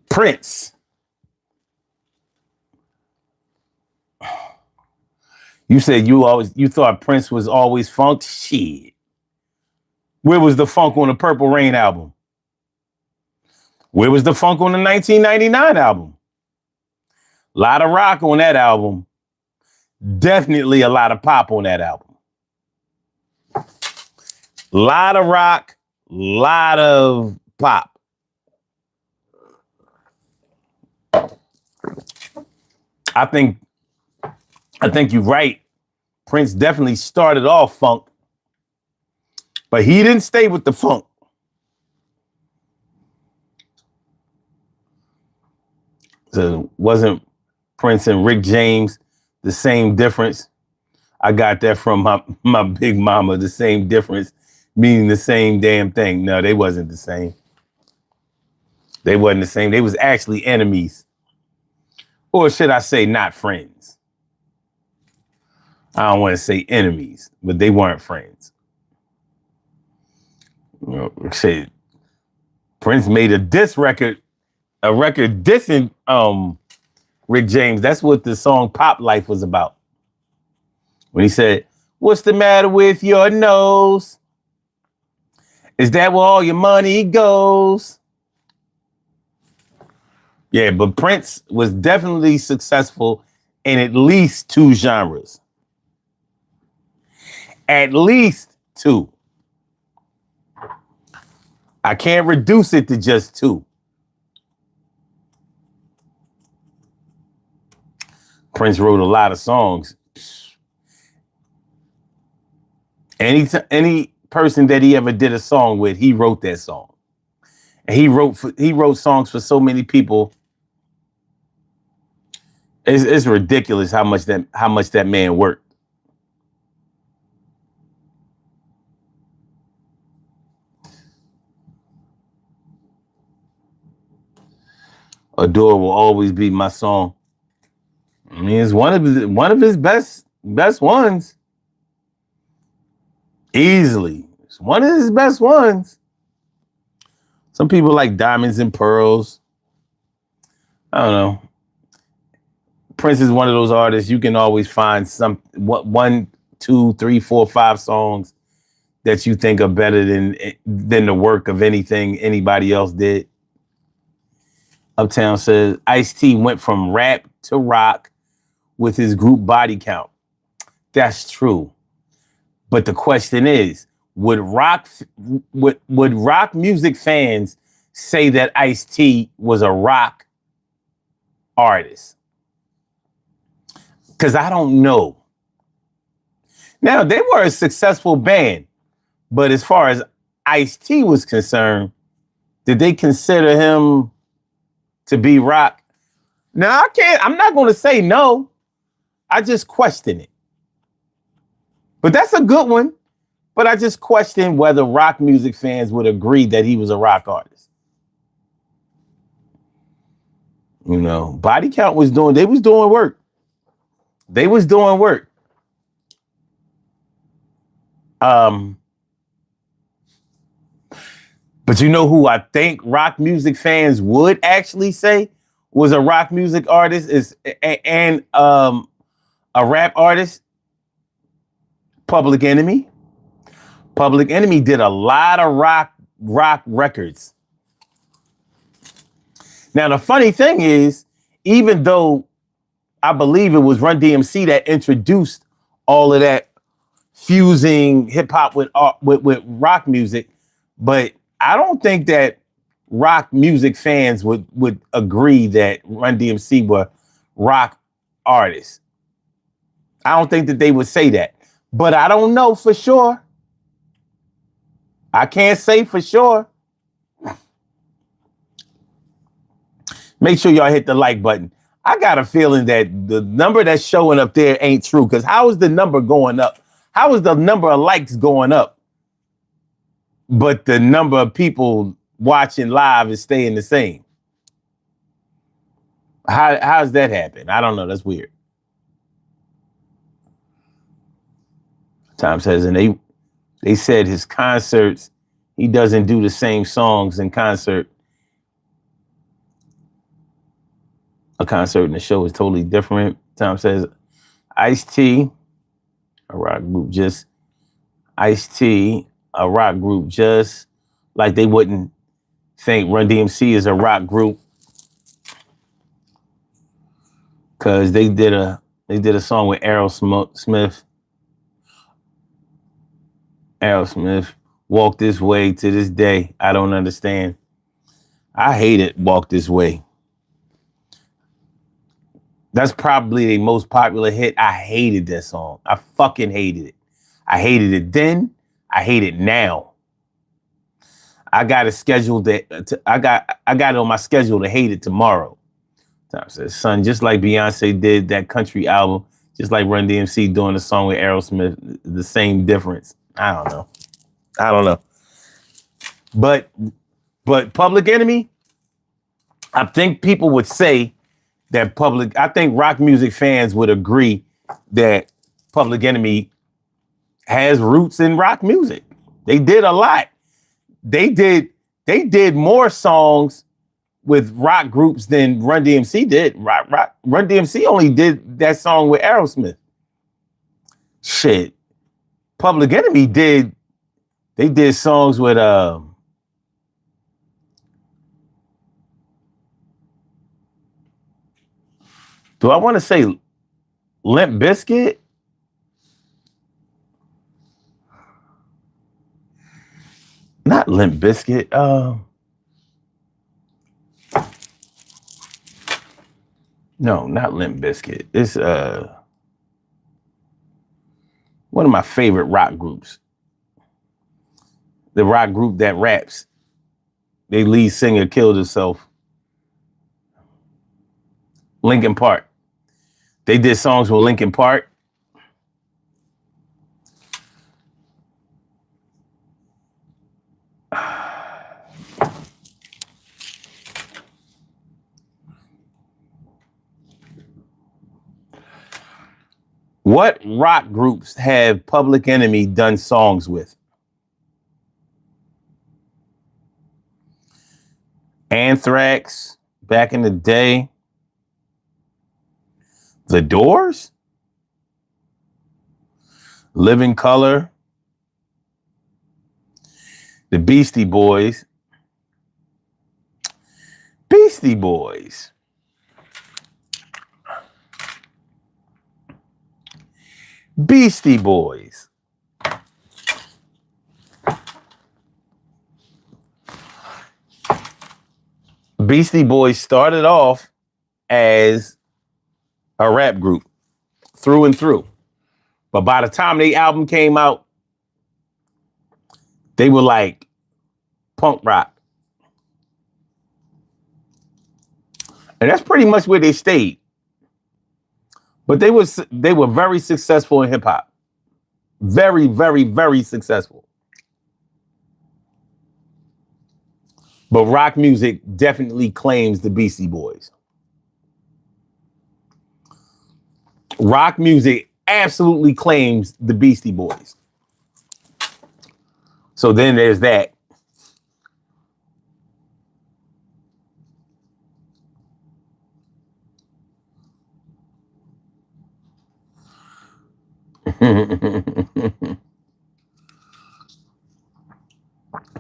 Prince. You said you thought Prince was always funk? Shit. Where was the funk on the Purple Rain album? Where was the funk on the 1999 album? A lot of rock on that album. Definitely a lot of pop on that album. Lot of rock, lot of pop. I think you're right. Prince definitely started off funk, but he didn't stay with the funk. So wasn't Prince and Rick James the same difference? I got that from my big mama, the same difference, meaning the same damn thing. No, they wasn't the same. They wasn't the same. They was actually enemies. Or should I say not friends? I don't want to say enemies, but they weren't friends. You know, shit. Prince made a record dissing Rick James. That's what the song Pop Life was about. When he said, "What's the matter with your nose? Is that where all your money goes? Yeah, but Prince was definitely successful in at least two genres. At least two. I can't reduce it to just two. Prince wrote a lot of songs. Any person that he ever did a song with, he wrote that song. And he wrote songs for so many people. It's ridiculous how much that man worked. Adore will always be my song. I mean, it's one of his best ones. Easily. It's one of his best ones. Some people like Diamonds and Pearls. I don't know. Prince is one of those artists you can always find one, two, three, four, five songs that you think are better than the work of anything anybody else did. Uptown says Ice-T went from rap to rock with his group Body Count. That's true. But the question is, would rock music fans say that Ice-T was a rock artist? Because I don't know. Now, they were a successful band, but as far as Ice-T was concerned, did they consider him to be rock? Now, I'm not going to say no. I just question it. But that's a good one. But I just question whether rock music fans would agree that he was a rock artist. You know, Body Count was doing work. They was doing work. But you know who I think rock music fans would actually say was a rock music artist and a rap artist? Public Enemy. Public Enemy did a lot of rock records. Now, the funny thing is, even though I believe it was Run DMC that introduced all of that fusing hip hop with rock music, but I don't think that rock music fans would agree that Run DMC were rock artists. I don't think that they would say that, but I don't know for sure. I can't say for sure. Make sure y'all hit the like button. I got a feeling that the number that's showing up there ain't true, because how is the number going up? How is the number of likes going up, but the number of people watching live is staying the same? How's that happen? I don't know. That's weird. Tom says, and they said his concerts, he doesn't do the same songs in concert. A concert and the show is totally different. Tom says, Ice-T, a rock group, just Ice-T, a rock group, just like they wouldn't think Run DMC is a rock group because they did a song with Aerosmith. Aerosmith, Walk This Way. To this day, I don't understand. I hate it, Walk This Way. That's probably the most popular hit. I hated that song. I fucking hated it. I hated it then. I hate it now. I got it scheduled I got it on my schedule to hate it tomorrow. Tom says, son, just like Beyonce did that country album, just like Run DMC doing a song with Aerosmith, the same difference. I don't know. But Public Enemy, I think people would say that I think rock music fans would agree that Public Enemy has roots in rock music. They did a lot. They did more songs with rock groups than Run DMC did. Run DMC only did that song with Aerosmith. Shit. Public Enemy did They did songs with do I want to say Limp Bizkit? Not Limp Bizkit. No, not Limp Bizkit. It's one of my favorite rock groups. The rock group that raps. Their lead singer killed himself. Linkin Park. They did songs with Linkin Park. What rock groups have Public Enemy done songs with? Anthrax, back in the day. The Doors? Living Color? The Beastie Boys? Beastie Boys. Beastie Boys. Beastie Boys started off as a rap group through and through. But by the time the album came out, they were like punk rock. And that's pretty much where they stayed. But they were very successful in hip hop. Very, very, very successful. But rock music definitely claims the Beastie Boys. Rock music absolutely claims the Beastie Boys. So then there's that.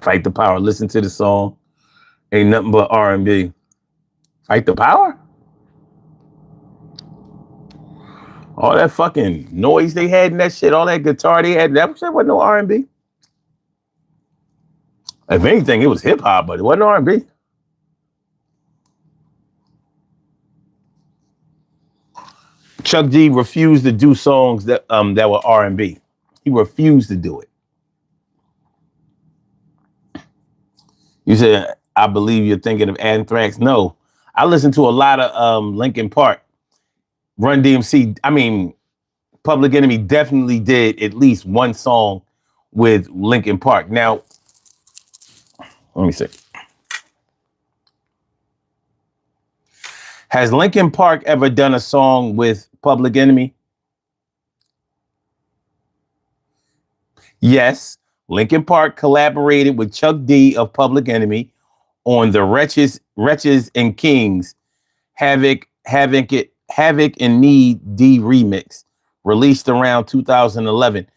Fight the Power. Listen to the song. Ain't nothing but R&B. Fight the Power? All that fucking noise they had in that shit, all that guitar they had, that wasn't no R&B. If anything, it was hip hop, but it wasn't R&B. Chuck D refused to do songs that were R&B. He refused to do it. You said, I believe you're thinking of Anthrax. No, I listened to a lot of Linkin Park. Run DMC, Public Enemy definitely did at least one song with Linkin Park. Now, let me see. Has Linkin Park ever done a song with Public Enemy? Yes. Linkin Park collaborated with Chuck D of Public Enemy on the Wretches and Kings Havoc and Need D remix, released around 2011.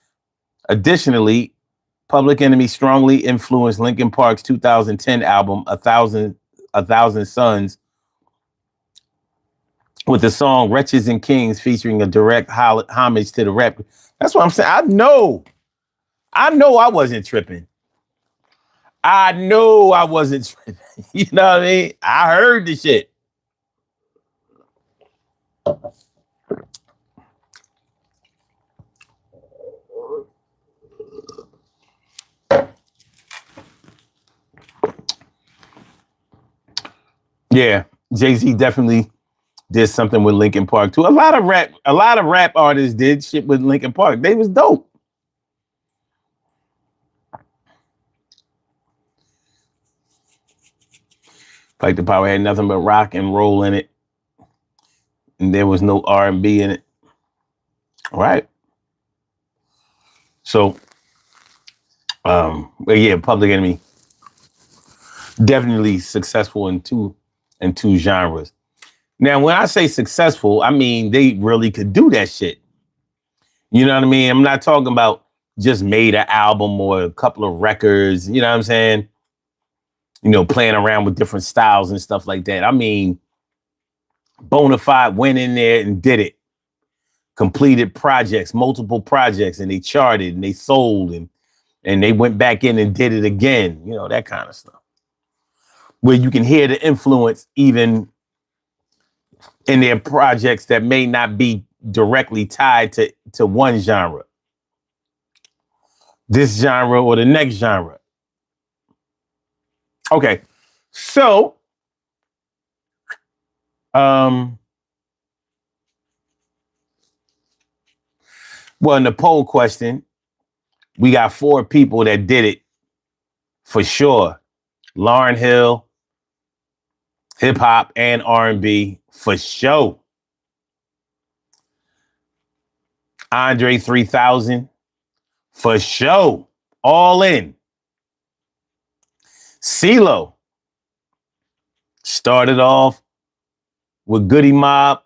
Additionally, Public Enemy strongly influenced Linkin Park's 2010 album, A Thousand Suns, with the song Wretches and Kings featuring a direct homage to the rap. That's what I'm saying. I know I wasn't tripping. I know I wasn't tripping. You know what I mean? I heard the shit. Yeah, Jay-Z definitely did something with Linkin Park too. A lot of rap artists did shit with Linkin Park. They was dope. Fight the Power had nothing but rock and roll in it, and there was no R&B in it. All right. So, but yeah, Public Enemy definitely successful in two genres. Now, when I say successful, I mean they really could do that shit. You know what I mean? I'm not talking about just made an album or a couple of records, you know what I'm saying? Playing around with different styles and stuff like that. I mean, Bonafide went in there and did it. Completed projects, multiple projects, and they charted and they sold and they went back in and did it again, that kind of stuff. Where you can hear the influence even in their projects that may not be directly tied to one genre. This genre or the next genre. Okay, so well, in the poll question, we got 4 people that did it for sure. Lauryn Hill, hip hop and R&B for sure. Andre 3000 for sure. All in. CeeLo started off with Goody Mob.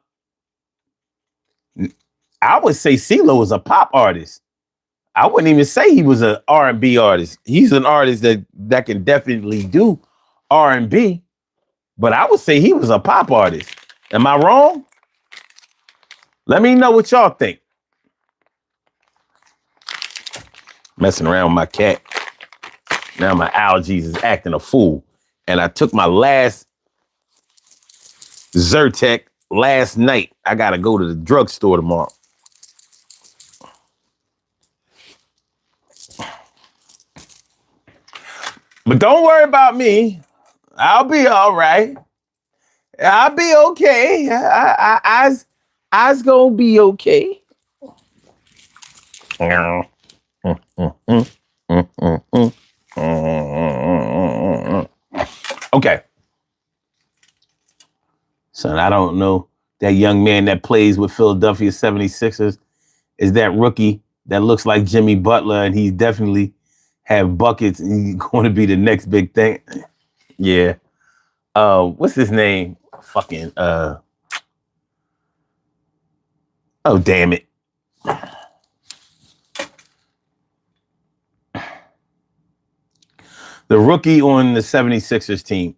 I would say CeeLo was a pop artist. I wouldn't even say he was an R&B artist. He's an artist that can definitely do R&B, but I would say he was a pop artist. Am I wrong? Let me know what y'all think. Messing around with my cat. Now my allergies is acting a fool. And I took my last Zyrtec last night. I got to go to the drugstore tomorrow. But don't worry about me. I'll be all right. I'll be okay. I's gonna be okay. Okay. Son, I don't know. That young man that plays with Philadelphia 76ers is that rookie that looks like Jimmy Butler, and he's definitely have buckets and he's going to be the next big thing. Yeah. What's his name? Fucking oh damn it. The rookie on the 76ers team.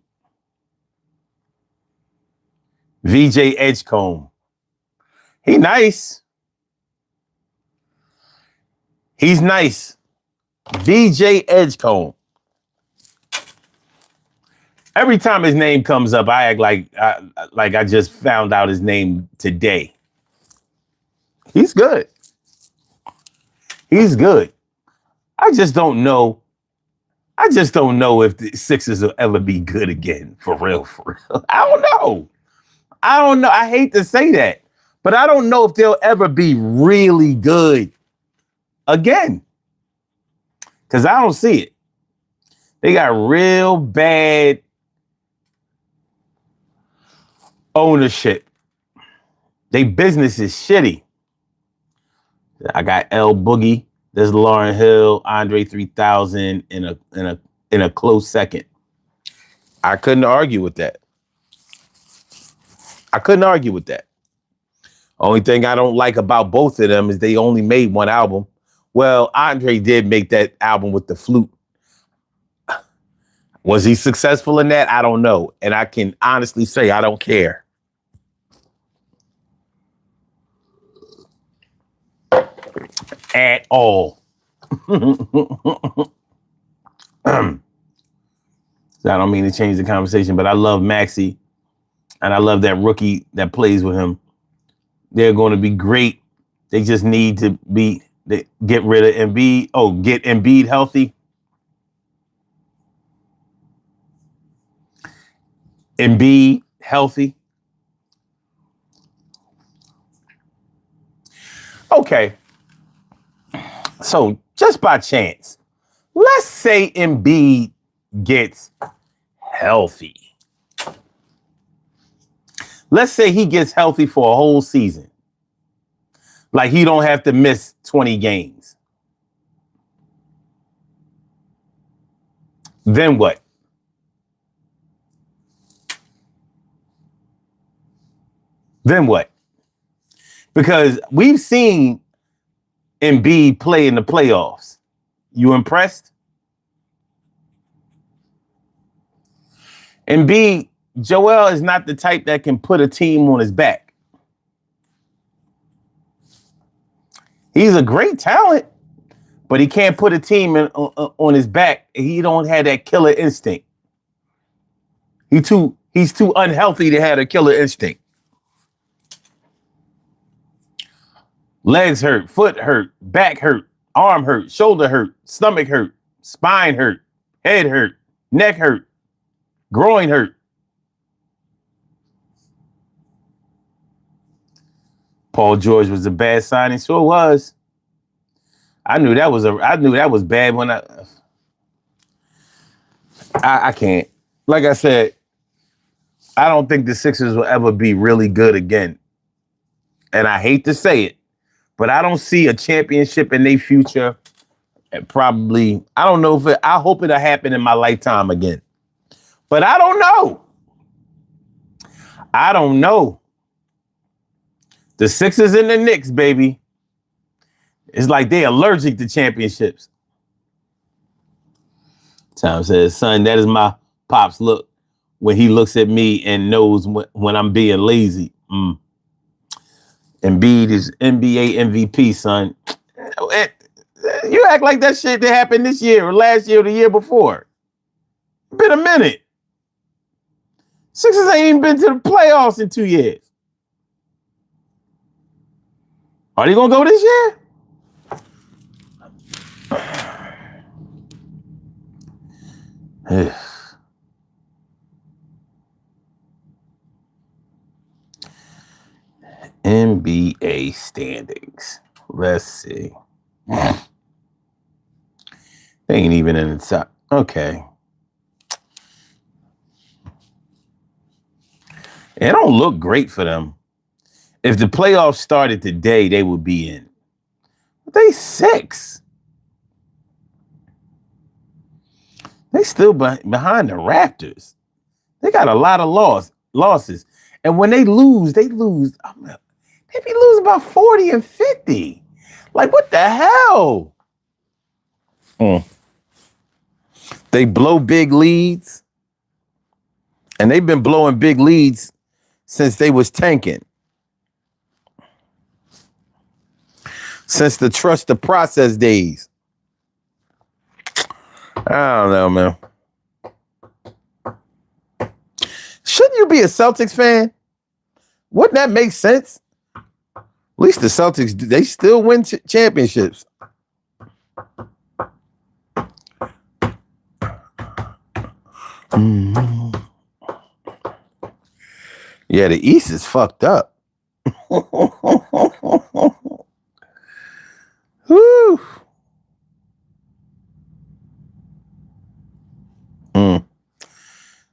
VJ Edgecombe. He nice. He's nice. VJ Edgecombe. Every time his name comes up, I act like I just found out his name today. He's good. He's good. I just don't know if the Sixers will ever be good again. For real. I don't know. I hate to say that, but I don't know if they'll ever be really good again. Because I don't see it. They got real bad ownership. They business is shitty. I got L Boogie. There's Lauryn Hill, Andre 3000 in a close second. I couldn't argue with that. Only thing I don't like about both of them is they only made one album. Well, Andre did make that album with the flute. Was he successful in that? I don't know. And I can honestly say I don't care. At all. So I don't mean to change the conversation, but I love Maxey. And I love that rookie that plays with him. They're going to be great. They just need to get rid of Embiid. Oh, get Embiid healthy. Embiid healthy. Okay. So just by chance, let's say Embiid gets healthy. Let's say he gets healthy for a whole season. Like he don't have to miss 20 games. Then what? Because we've seen Embiid play in the playoffs. You impressed? Embiid, Joel is not the type that can put a team on his back. He's a great talent, but he can't put a team on his back. He don't have that killer instinct. He's too unhealthy to have a killer instinct. Legs hurt, foot hurt, back hurt, arm hurt, shoulder hurt, stomach hurt, spine hurt, head hurt, neck hurt, groin hurt. Paul George was a bad signing, so it was. I knew that was bad when I can't. Like I said, I don't think the Sixers will ever be really good again. And I hate to say it, but I don't see a championship in their future. And probably, I don't know I hope it'll happen in my lifetime again. But I don't know. I don't know. The Sixers and the Knicks, baby. It's like they're allergic to championships. Tom says, son, that is my pop's look when he looks at me and knows when I'm being lazy. Embiid is NBA MVP, son. You act like that shit that happened this year or last year or the year before. Been a minute. Sixers ain't even been to the playoffs in 2 years. Are they gonna go this year? NBA standings. Let's see. They ain't even in the top. Okay. It don't look great for them. If the playoffs started today, they would be in. But they 6. They still behind the Raptors. They got a lot of losses. And when they lose, they be losing about 40 and 50. Like, what the hell? They blow big leads. And they've been blowing big leads since they was tanking. Since the trust the process days. I don't know, man. Shouldn't you be a Celtics fan? Wouldn't that make sense? At least the Celtics, they still win championships. Yeah, the East is fucked up. Whew.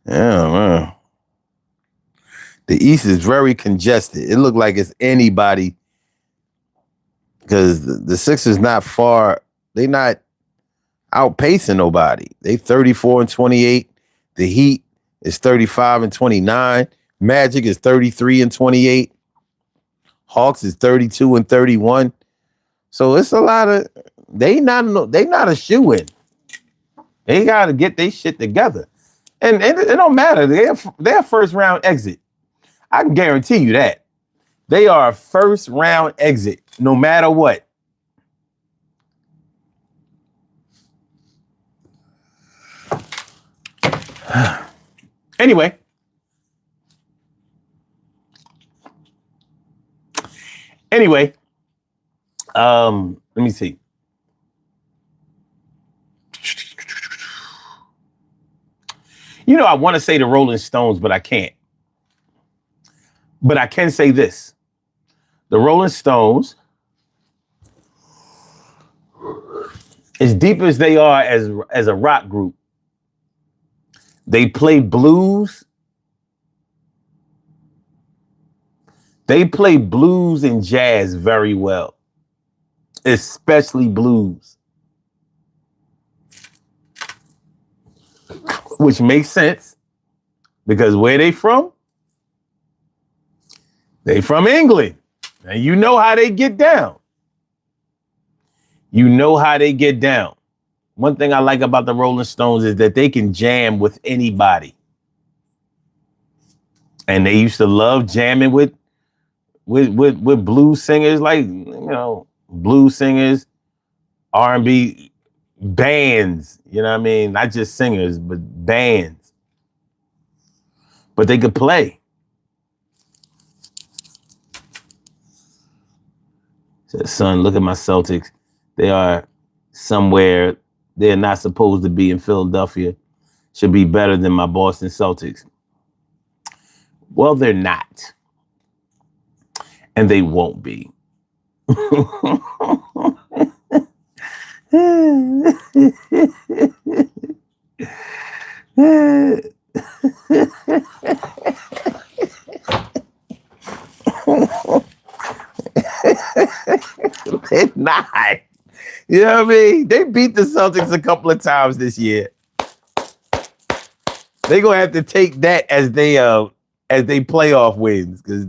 Yeah, man. The East is very congested. It looked like it's anybody because the Sixers not far. They not outpacing nobody. They 34 and 28. The Heat is 35 and 29. Magic is 33 and 28. Hawks is 32 and 31. So it's a lot of they not a shoe-in. They gotta get their shit together. And it don't matter. They're a first round exit. I can guarantee you that. They are a first round exit, no matter what. Anyway. Let me see. You know, I want to say the Rolling Stones, but I can't. But I can say this. The Rolling Stones, as deep as they are as a rock group, they play blues. They play blues and jazz very well, especially blues. Which makes sense because where they from? They from England. And you know how they get down. You know how they get down. One thing I like about the Rolling Stones is that they can jam with anybody. And they used to love jamming with blues singers, like, blues singers, R&B bands, you know what I mean? Not just singers, but bands. But they could play. Said, son, look at my Celtics. They are somewhere they're not supposed to be in Philadelphia. Should be better than my Boston Celtics. Well, they're not. And they won't be. They're not. You know what I mean? They beat the Celtics a couple of times this year. They're gonna have to take that as they playoff wins, because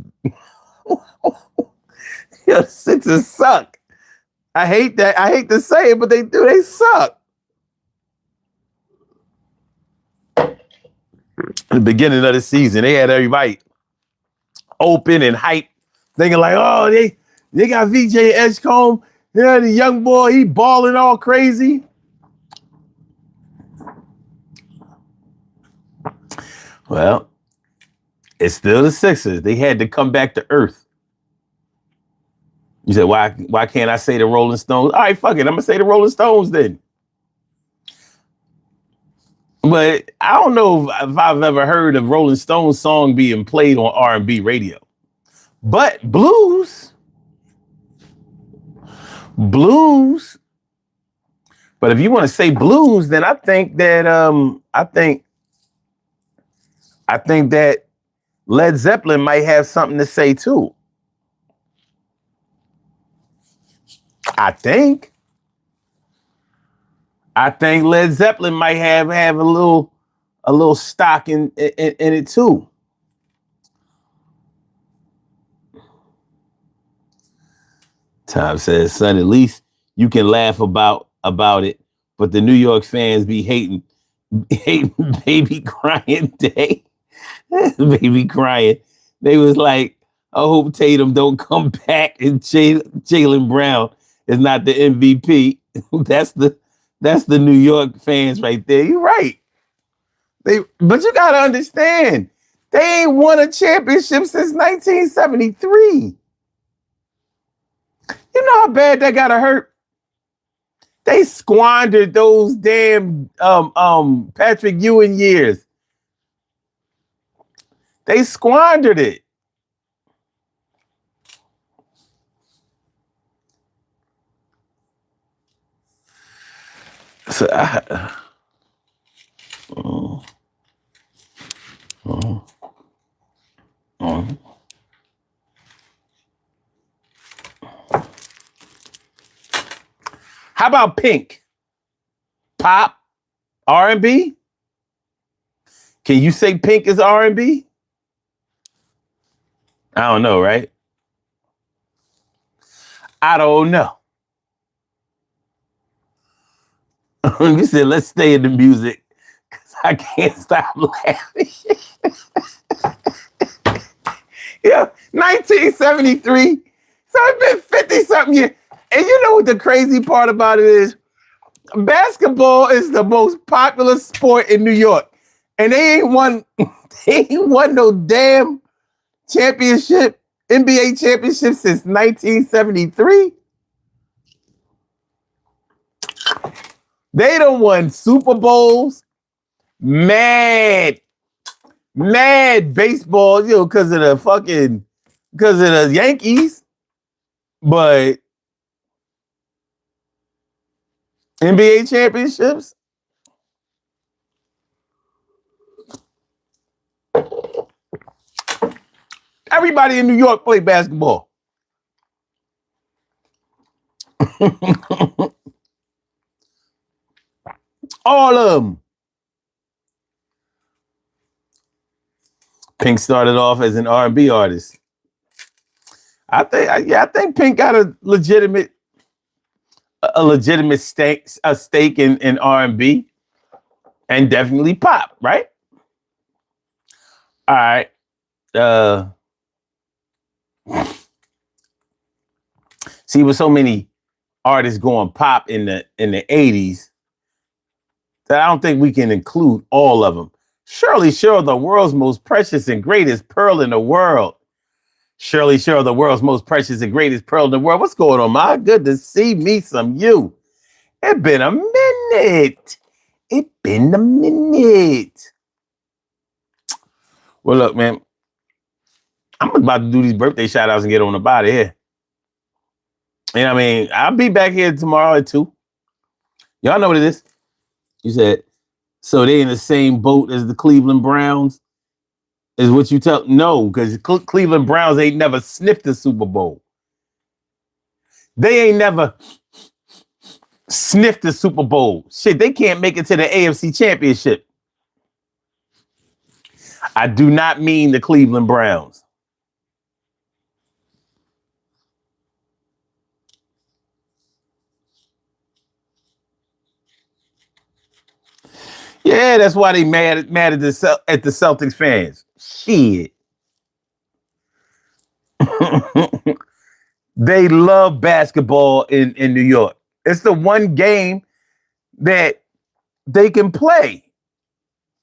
Sixers suck. I hate that. I hate to say it, but they do. They suck. At the beginning of the season, they had everybody open and hype, thinking like, oh, they got VJ Edgecombe. Yeah, the young boy, he balling all crazy. Well, it's still the Sixers. They had to come back to earth. You said, why can't I say the Rolling Stones? All right, fuck it. I'm gonna say the Rolling Stones then. But I don't know if I've ever heard a Rolling Stones song being played on R&B radio. But blues. But if you want to say blues, then I think that I think that Led Zeppelin might have something to say too. I think Led Zeppelin might have a little stock in it too. Tom says, son, at least you can laugh about it, but the New York fans be hating baby crying day. Baby crying. They was like, I hope Tatum don't come back and Jaylen Brown is not the MVP. That's the New York fans right there. You're right. But you gotta understand, they ain't won a championship since 1973. You know how bad that gotta hurt? They squandered those damn Patrick Ewing years. They squandered it. So how about Pink? Pop? R&B? Can you say Pink is R&B? I don't know, right? I don't know. You said, let's stay in the music because I can't stop laughing. Yeah, 1973. So it's been 50-something years. And you know what the crazy part about it is? Basketball is the most popular sport in New York. And they ain't won no damn championship, NBA championship since 1973. They done won Super Bowls, mad baseball, because of the Yankees. But NBA championships? Everybody in New York play basketball. All of them. Pink started off as an R&B artist. I think Pink got a legitimate a legitimate stake in R&B and definitely pop, right? All right. See, with so many artists going pop in the 80s, that I don't think we can include all of them. Shirley Sure, the world's most precious and greatest pearl in the world. Shirley Sure, the world's most precious and greatest pearl in the world. What's going on, my? Good to see me some you. It been a minute. It been a minute. Well, look, man, I'm about to do these birthday shout outs and get on the body here. You know what I mean? I'll be back here tomorrow at 2. Y'all know what it is. You said, so they in the same boat as the Cleveland Browns? Is what you tell? No, because Cleveland Browns ain't never sniffed the Super Bowl. They ain't never sniffed the Super Bowl. Shit, they can't make it to the AFC Championship. I do not mean the Cleveland Browns. Yeah, that's why they mad at the Celtics fans. Shit. They love basketball in New York. It's the one game that they can play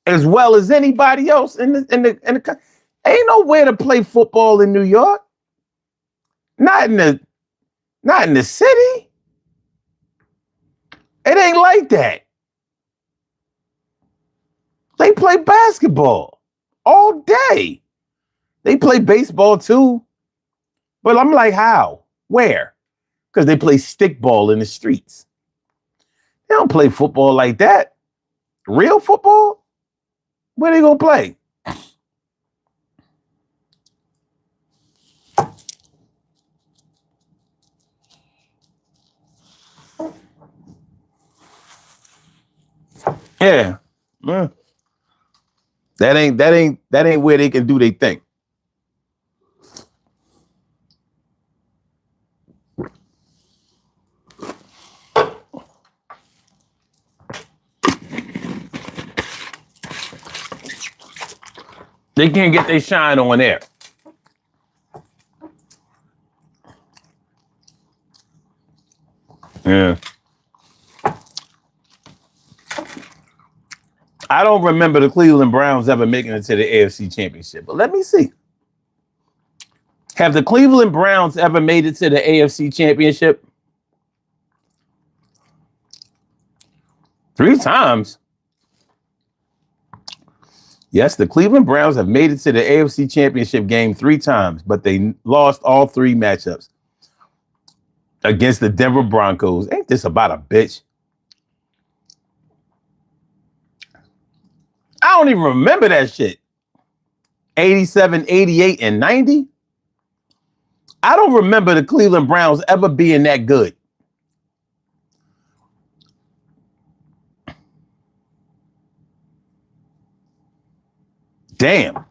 as well as anybody else in the ain't nowhere to play football in New York. Not in the city. It ain't like that. They play basketball all day. They play baseball too. But I'm like, how? Where? Because they play stickball in the streets. They don't play football like that. Real football? Where they gonna play? Yeah. That ain't where they can do their thing. They can't get their shine on there. Yeah. I don't remember the Cleveland Browns ever making it to the AFC Championship, but let me see. Have the Cleveland Browns ever made it to the AFC Championship? 3 times. Yes, the Cleveland Browns have made it to the AFC Championship game 3 times, but they lost all 3 matchups against the Denver Broncos. Ain't this about a bitch? I don't even remember that shit. 87, 88, and 90? I don't remember the Cleveland Browns ever being that good. Damn.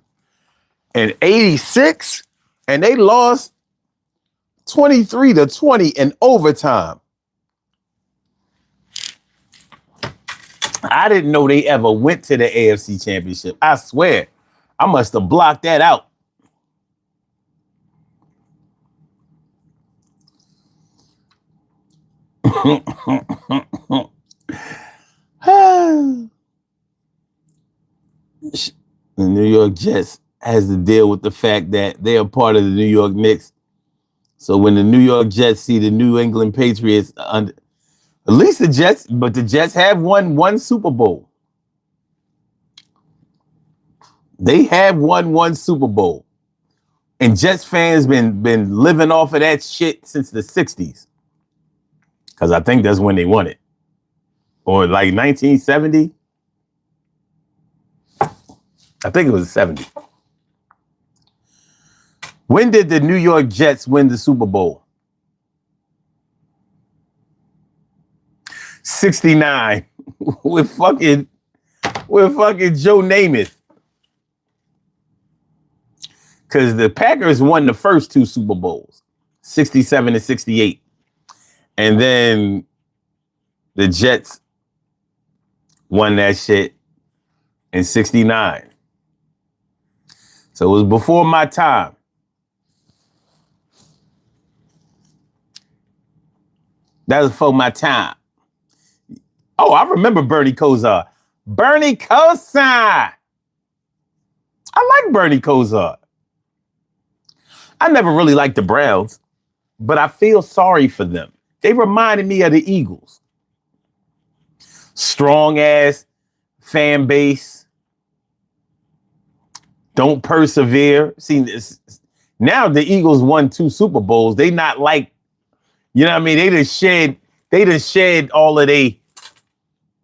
In 86, and they lost 23-20 in overtime. I didn't know they ever went to the AFC Championship. I swear. I must have blocked that out. The New York Jets has to deal with the fact that they are part of the New York Knicks. So when the New York Jets see the New England Patriots, at least the Jets have won 1 Super Bowl. They have won 1 Super Bowl. And Jets fans been living off of that shit since the 60s. Because I think that's when they won it. Or like 1970. I think it was 70. When did the New York Jets win the Super Bowl? 69. with fucking Joe Namath. Because the Packers won the first 2 Super Bowls, 67 and 68. And then The Jets won that shit in 69. So it was before my time. That was before my time. Oh, I remember Bernie Kosar. Bernie Kosar. I like Bernie Kosar. I never really liked the Browns, but I feel sorry for them. They reminded me of the Eagles. Strong ass fan base. Don't persevere. See, now the Eagles won 2 Super Bowls. They not like, you know what I mean? They just shed all of their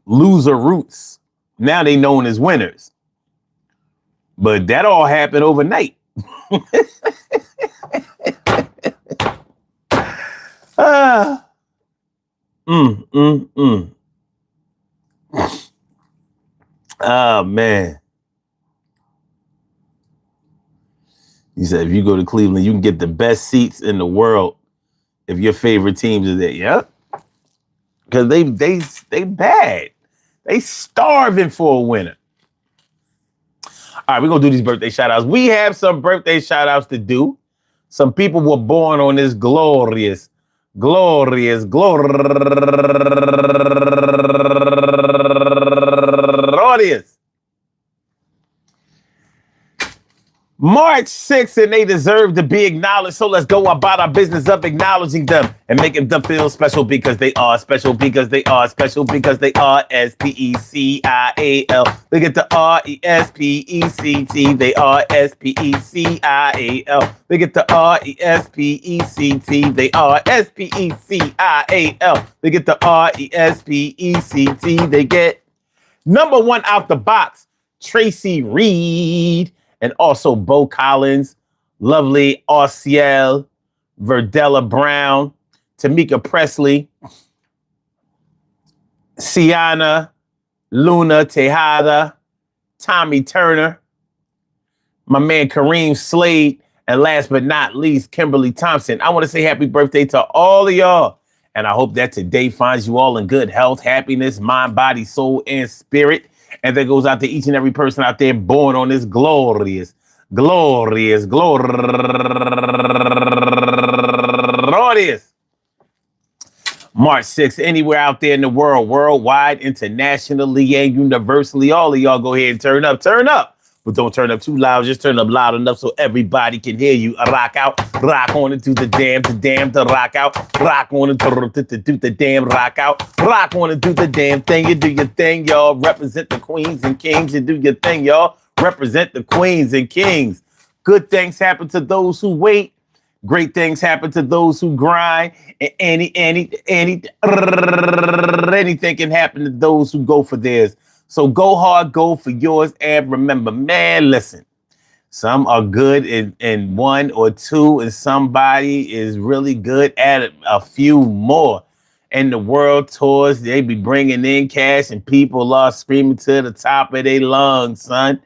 loser roots. Now they known as winners. But that all happened overnight. Oh, man. He said, if you go to Cleveland, you can get the best seats in the world if your favorite teams are there. Yep. Because they bad. They starving for a winner. All right, we're going to do these birthday shout-outs. We have some birthday shout-outs to do. Some people were born on this glorious March 6th, and they deserve to be acknowledged. So let's go about our business of acknowledging them and making them feel special because they are special, because they are special, because they are S-P-E-C-I-A-L. Look at the R-E-S-P-E-C-T. They are S-P-E-C-I-A-L. Look at the R-E-S-P-E-C-T. They are S-P-E-C-I-A-L. Look at the R-E-S-P-E-C-T. They get number 1 out the box, Tracy Reed. And also Bo Collins, lovely Arciel, Verdella Brown, Tamika Presley, Sienna, Luna Tejada, Tommy Turner, my man Kareem Slade, and last but not least, Kimberly Thompson. I want to say happy birthday to all of y'all. And I hope that today finds you all in good health, happiness, mind, body, soul, and spirit. And that goes out to each and every person out there born on this glorious March 6th, anywhere out there in the world, worldwide, internationally, and universally. All of y'all go ahead and turn up. But don't turn up too loud. Just turn up loud enough so everybody can hear you. Rock out, rock on into the damn to rock out. Rock on into the damn rock out. Rock on into the damn thing. You do your thing, y'all. Represent the queens and kings. You do your thing, y'all. Represent the queens and kings. Good things happen to those who wait. Great things happen to those who grind. And anything can happen to those who go for theirs. So go hard, go for yours, and remember, man, listen, some are good in 1 or 2, and somebody is really good at a few more. And the world tours, they be bringing in cash, and people are screaming to the top of their lungs, son.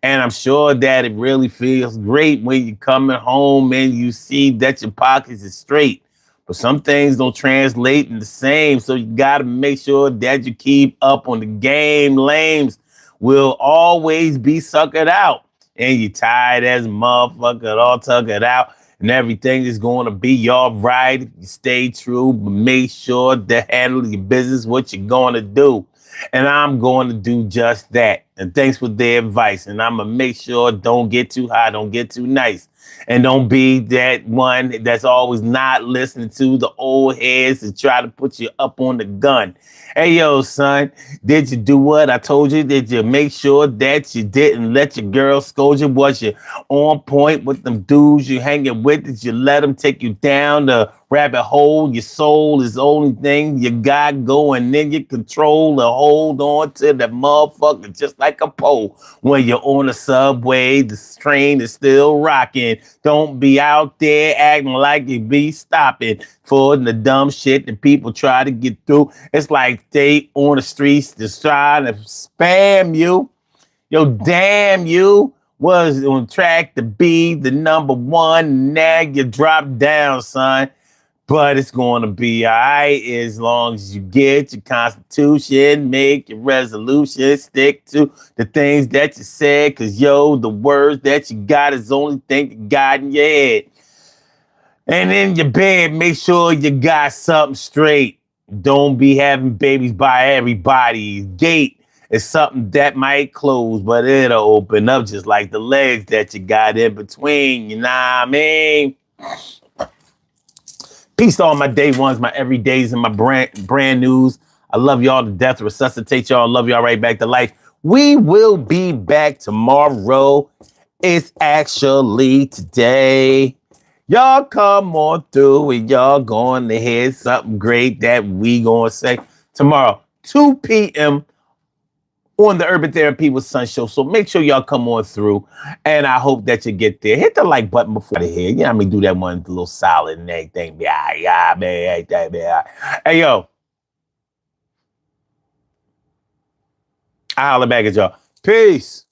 And I'm sure that it really feels great when you're coming home and you see that your pockets is straight. But some things don't translate in the same. So you got to make sure that you keep up on the game. Lames will always be suckered out. And you tired as a motherfucker, all tuckered out. And everything is going to be all right if you stay true. But make sure to handle your business, what you're going to do. And I'm going to do just that. And thanks for the advice. And I'm going to make sure don't get too high, don't get too nice. And don't be that one that's always not listening to the old heads to try to put you up on the gun. Hey, yo, son, did you do what I told you? Did you make sure that you didn't let your girl scold you? Was you on point with them dudes you hanging with? Did you let them take you down the rabbit hole? Your soul is the only thing you got going. Then you control and hold on to the motherfucker just like a pole. When you're on the subway, the train is still rocking. Don't be out there acting like you be stopping for the dumb shit that people try to get through. It's like they on the streets just trying to spam you. Yo, damn, you was on track to be the number 1. Now you drop down, son. But it's going to be all right as long as you get your constitution, make your resolution, stick to the things that you said. Because, yo, the words that you got is the only thing you got in your head. And in your bed, make sure you got something straight. Don't be having babies by everybody's gate. It's something that might close, but it'll open up just like the legs that you got in between. You know what I mean? Peace to all my day ones, my everydays, and my brand news. I love y'all to death. Resuscitate y'all. Love y'all right back to life. We will be back tomorrow. It's actually today. Y'all come on through and y'all going to hear something great that we gonna say tomorrow, 2 p.m. on the Urban Therapy with Sun Show. So make sure y'all come on through, and I hope that you get there. Hit the like button before the head. You know what I mean? Do that one little solid and everything. Yeah, man. Hey, yo. I holler back at y'all. Peace.